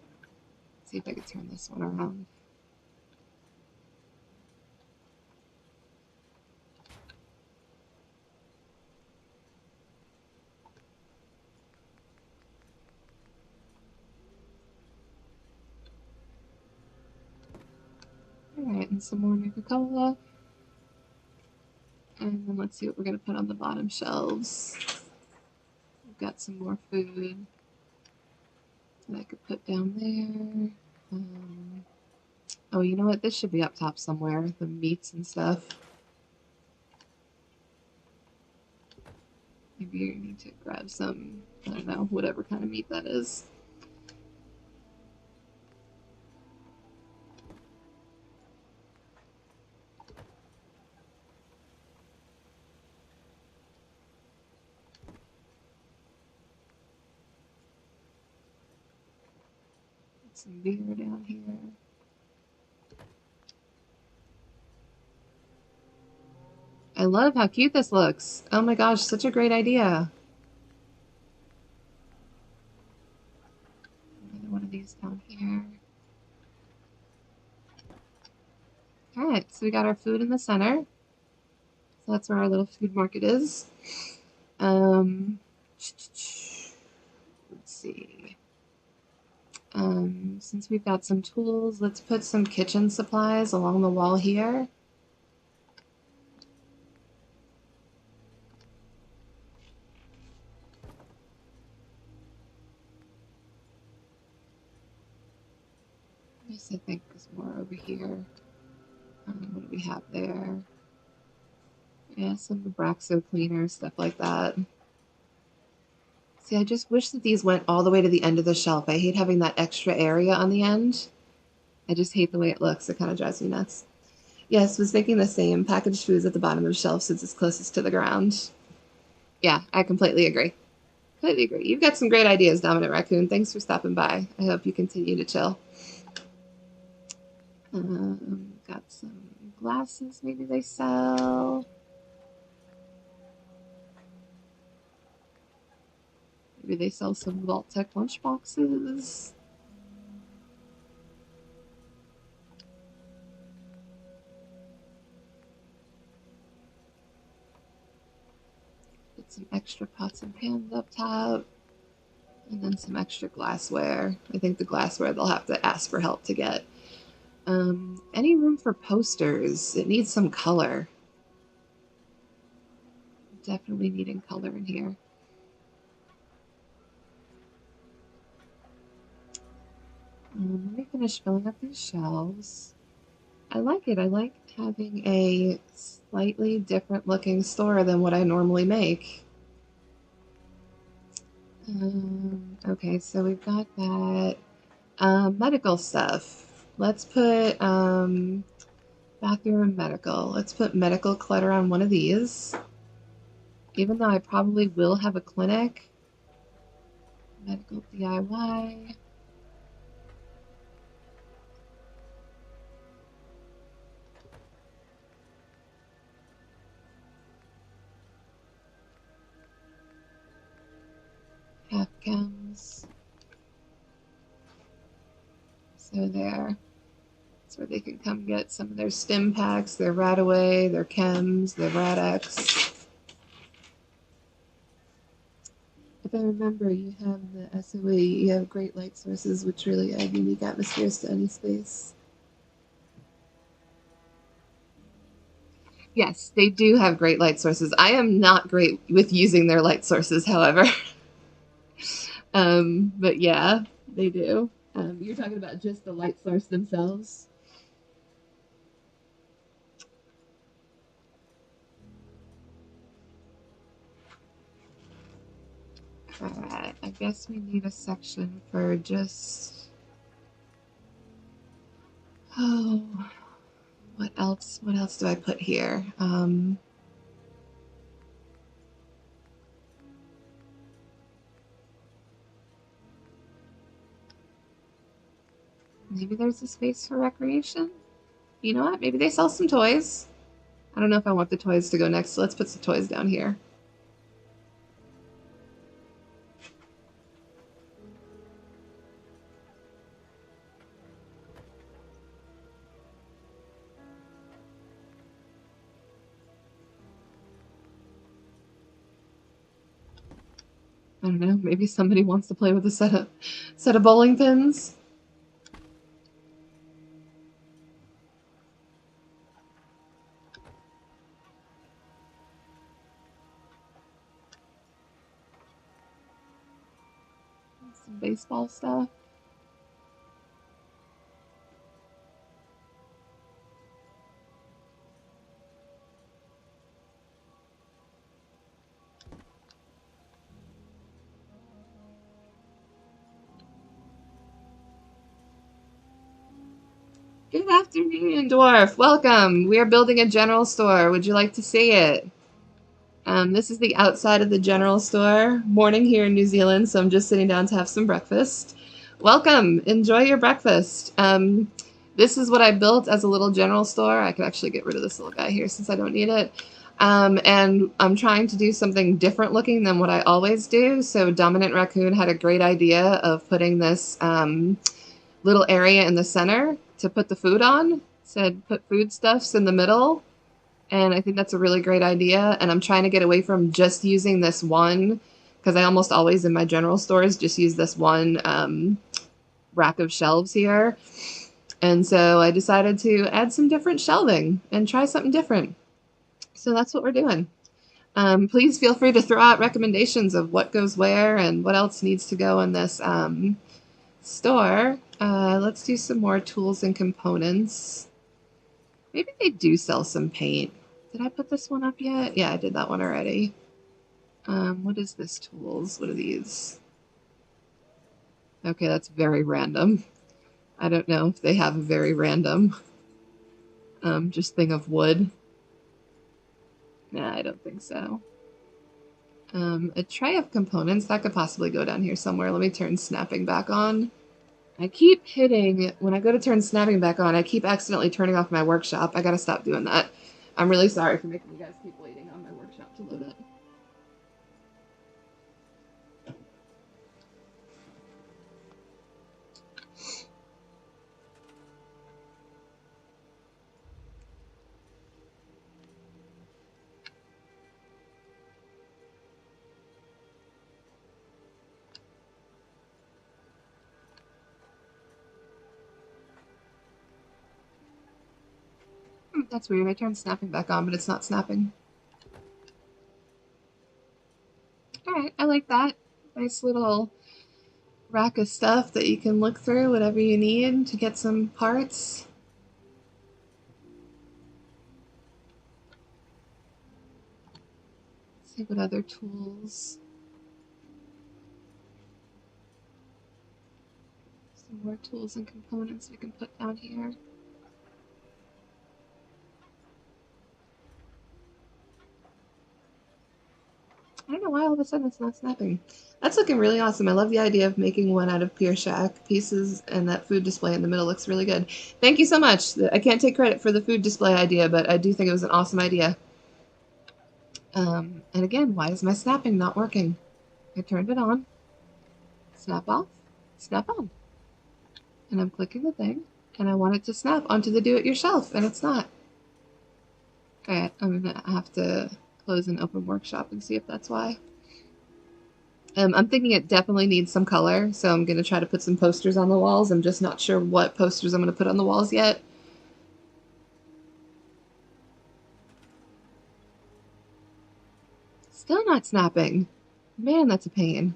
Let's see if I can turn this one around. Alright, and some more Nuka-Cola. And then let's see what we're going to put on the bottom shelves. We've got some more food that I could put down there. Oh, you know what? This should be up top somewhere. The meats and stuff. Maybe you need to grab some, I don't know, whatever kind of meat that is. some beer down here. I love how cute this looks. Oh my gosh, such a great idea. Another one of these down here. Alright, so we got our food in the center. So that's where our little food market is. Let's see. Since we've got some tools, let's put some kitchen supplies along the wall here. Yes, I think there's more over here. What do we have there? Yeah, some Abraxo cleaner, stuff like that. See, I just wish that these went all the way to the end of the shelf. I hate having that extra area on the end. I just hate the way it looks. It kind of drives me nuts. Yes, was thinking the same. Packaged foods at the bottom of the shelf since it's closest to the ground. Yeah, I completely agree. Completely agree. You've got some great ideas, Dominant Raccoon. Thanks for stopping by. I hope you continue to chill. Got some glasses maybe they sell. Maybe they sell some Vault-Tec lunch boxes. Get some extra pots and pans up top. And then some extra glassware. I think the glassware they'll have to ask for help to get. Any room for posters? It needs some color. Definitely needing color in here. Let me finish filling up these shelves. I like it. I like having a slightly different looking store than what I normally make. Okay, so we've got that. Medical stuff. Let's put bathroom and medical. Let's put medical clutter on one of these. Even though I probably will have a clinic. Medical DIY. Half chems. So there. That's where they can come get some of their stim packs, their Radaway, their chems, their Radex. If I remember, you have the SOE, you have great light sources, which really add unique atmospheres to any space. Yes, they do have great light sources. I am not great with using their light sources, however. But yeah, they do. You're talking about just the light source themselves? Alright, I guess we need a section for just... Oh, what else? What else do I put here? Maybe there's a space for recreation? You know what? Maybe they sell some toys. I don't know if I want the toys to go next, so let's put some toys down here. I don't know, maybe somebody wants to play with a set of bowling pins. Some baseball stuff. Good afternoon, Dwarf. Welcome. We are building a general store. Would you like to see it? This is the outside of the general store. Morning here in New Zealand, so I'm just sitting down to have some breakfast. Welcome. Enjoy your breakfast. This is what I built as a little general store. I could actually get rid of this little guy here since I don't need it. And I'm trying to do something different looking than what I always do. So Dominant Raccoon had a great idea of putting this little area in the center to put the food on. Said put foodstuffs in the middle. And I think that's a really great idea. And I'm trying to get away from just using this one, because I almost always in my general stores just use this one rack of shelves here. And so I decided to add some different shelving and try something different. So that's what we're doing. Please feel free to throw out recommendations of what goes where and what else needs to go in this store. Let's do some more tools and components. Maybe they do sell some paint. Did I put this one up yet? Yeah, I did that one already. What is this tools? What are these? Okay, that's very random. I don't know if they have a very random just thing of wood. Nah, I don't think so. A tray of components, that could possibly go down here somewhere. Let me turn snapping back on. I keep hitting, when I go to turn snapping back on, I keep accidentally turning off my workshop. I gotta stop doing that. I'm really sorry for making you guys keep waiting on my workshop to load up. That's weird. I turned snapping back on, but it's not snapping. Alright, I like that. Nice little rack of stuff that you can look through whatever you need to get some parts. Let's see what other tools. Some more tools and components we can put down here. I don't know why all of a sudden it's not snapping. That's looking really awesome. I love the idea of making one out of Pure Shack pieces, and that food display in the middle looks really good. Thank you so much. I can't take credit for the food display idea, but I do think it was an awesome idea. And again, why is my snapping not working? I turned it on. Snap off. Snap on. And I'm clicking the thing, and I want it to snap onto the do-it-yourself, and it's not. Alright, I'm gonna have to close and open workshop and see if that's why. I'm thinking it definitely needs some color, so I'm going to try to put some posters on the walls. I'm just not sure what posters I'm going to put on the walls yet. Still not snapping. Man, that's a pain.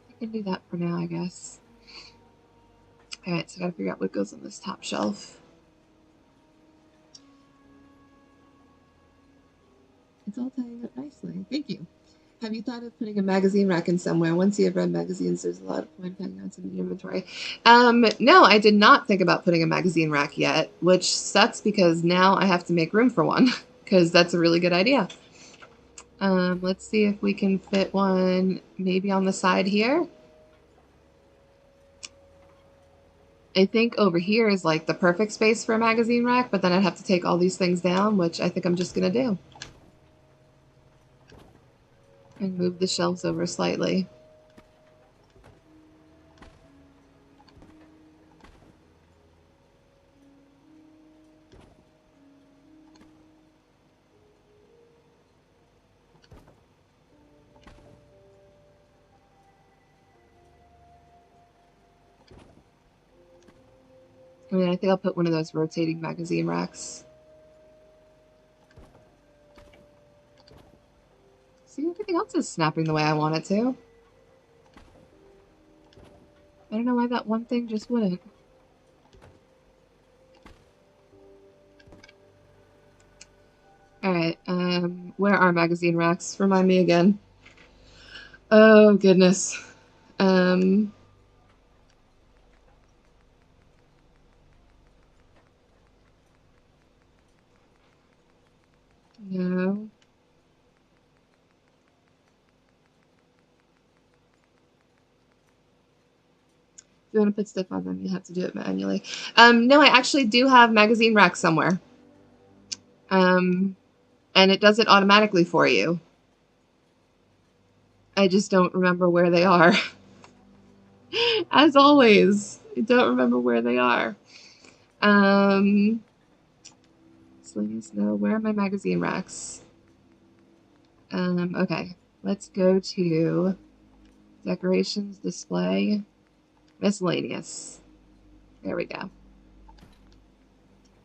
I can do that for now, I guess. Alright, so I gotta figure out what goes on this top shelf. It's all tying up nicely. Thank you. Have you thought of putting a magazine rack in somewhere? Once you have read magazines, there's a lot of point hanging on some in the inventory. No, I did not think about putting a magazine rack yet, which sucks because now I have to make room for one, because that's a really good idea. Let's see if we can fit one maybe on the side here. I think over here is like the perfect space for a magazine rack, but then I'd have to take all these things down, which I think I'm just going to do. And move the shelves over slightly. I mean, I think I'll put one of those rotating magazine racks. See, everything else is snapping the way I want it to. I don't know why that one thing just wouldn't. Alright, where are magazine racks? Remind me again. Oh, goodness. No. If you want to put stuff on them, you have to do it manually. No, I actually do have magazine racks somewhere. And it does it automatically for you. I just don't remember where they are. As always, I don't remember where they are. Miscellaneous, no. Where are my magazine racks? Okay. Let's go to decorations, display, miscellaneous. There we go.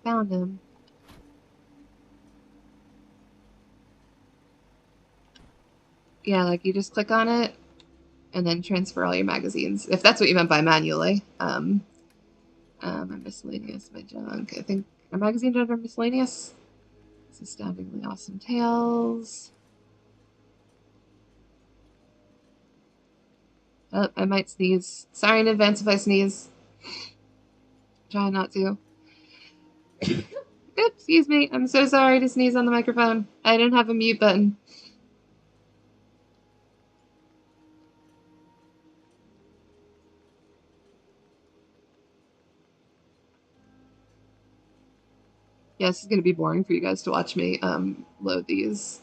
Found them. Yeah, like you just click on it and then transfer all your magazines, if that's what you meant by manually. My miscellaneous, my junk. I think our magazines under miscellaneous. It's Astoundingly Awesome Tales. Oh, I might sneeze. Sorry in advance if I sneeze. Try not to. Excuse me. I'm so sorry to sneeze on the microphone. I didn't have a mute button. Yeah, this is going to be boring for you guys to watch me load these.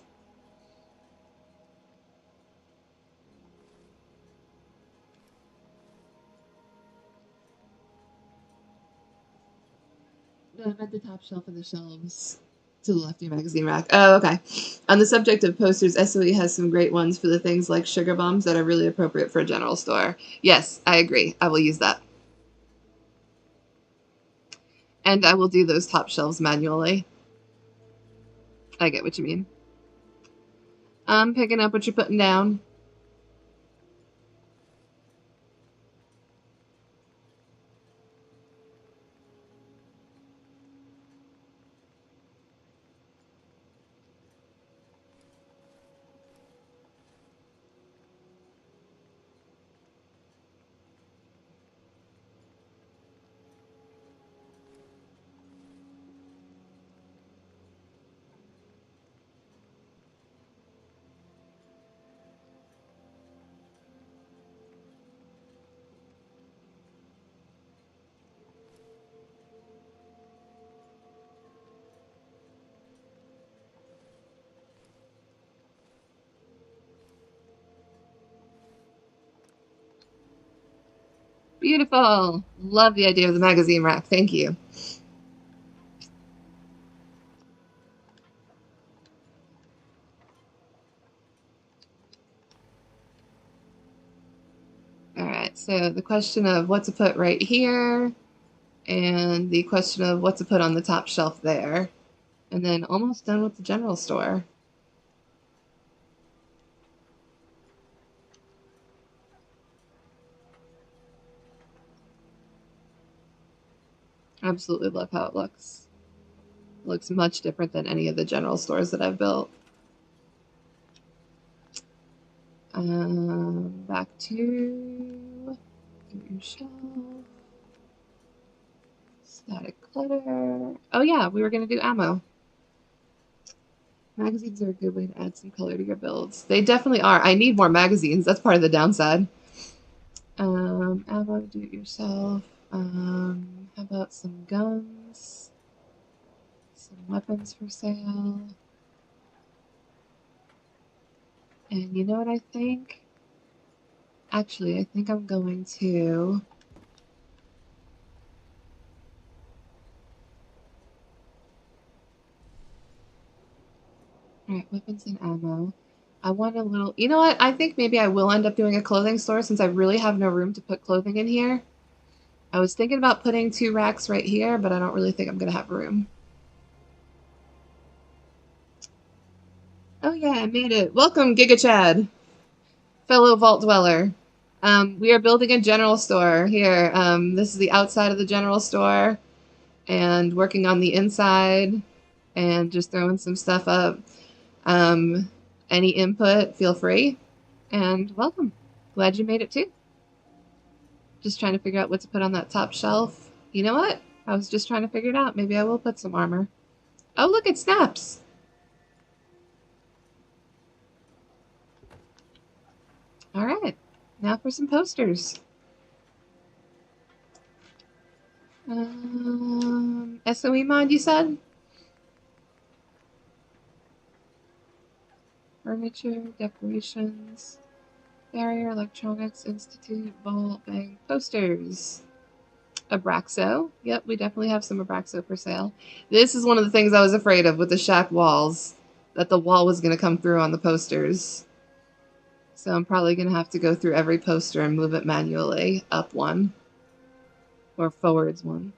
No, I'm at the top shelf of the shelves to the left of your magazine rack. Oh, okay. On the subject of posters, SOE has some great ones for the things like sugar bombs that are really appropriate for a general store. Yes, I agree. I will use that. And I will do those top shelves manually. I get what you mean. I'm picking up what you're putting down. Beautiful. Love the idea of the magazine rack. Thank you. All right, so the question of what to put right here, and the question of what to put on the top shelf there, and then almost done with the general store. Absolutely love how it looks. It looks much different than any of the general stores that I've built. Back to your shelf. Static clutter. Oh yeah, we were going to do ammo. Magazines are a good way to add some color to your builds. They definitely are. I need more magazines. That's part of the downside. Ammo, do it yourself. How about some guns? Some weapons for sale. And you know what I think? Actually, I think I'm going to... Alright, weapons and ammo. I want a little... You know what? I think maybe I will end up doing a clothing store since I really have no room to put clothing in here. I was thinking about putting 2 racks right here, but I don't really think I'm going to have room. Oh yeah, I made it. Welcome, Giga Chad, fellow vault dweller. We are building a general store here. This is the outside of the general store, and working on the inside, and just throwing some stuff up. Any input, feel free, and welcome. Glad you made it too. Just trying to figure out what to put on that top shelf. You know what? I was just trying to figure it out. Maybe I will put some armor. Oh, look, it snaps. All right, now for some posters. SOE mod, you said? Furniture, decorations, Barrier Electronics Institute, Ball Bank, posters. Abraxo. Yep, we definitely have some Abraxo for sale. This is one of the things I was afraid of with the shack walls, that the wall was going to come through on the posters. So I'm probably going to have to go through every poster and move it manually up one or forwards one.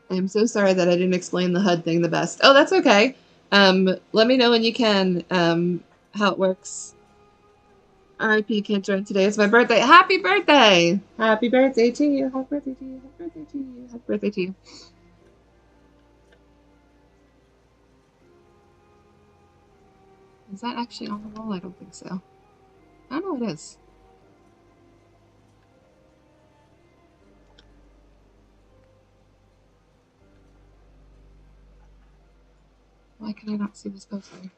I'm so sorry that I didn't explain the HUD thing the best. Oh, that's okay. Let me know when you can how it works. RIP, can't join today. It's my birthday. Happy birthday! Happy birthday to you. Happy birthday to you. Happy birthday to you. Happy birthday to you. Is that actually on the wall? I don't think so. Oh, no, it is. Why can I not see this poster?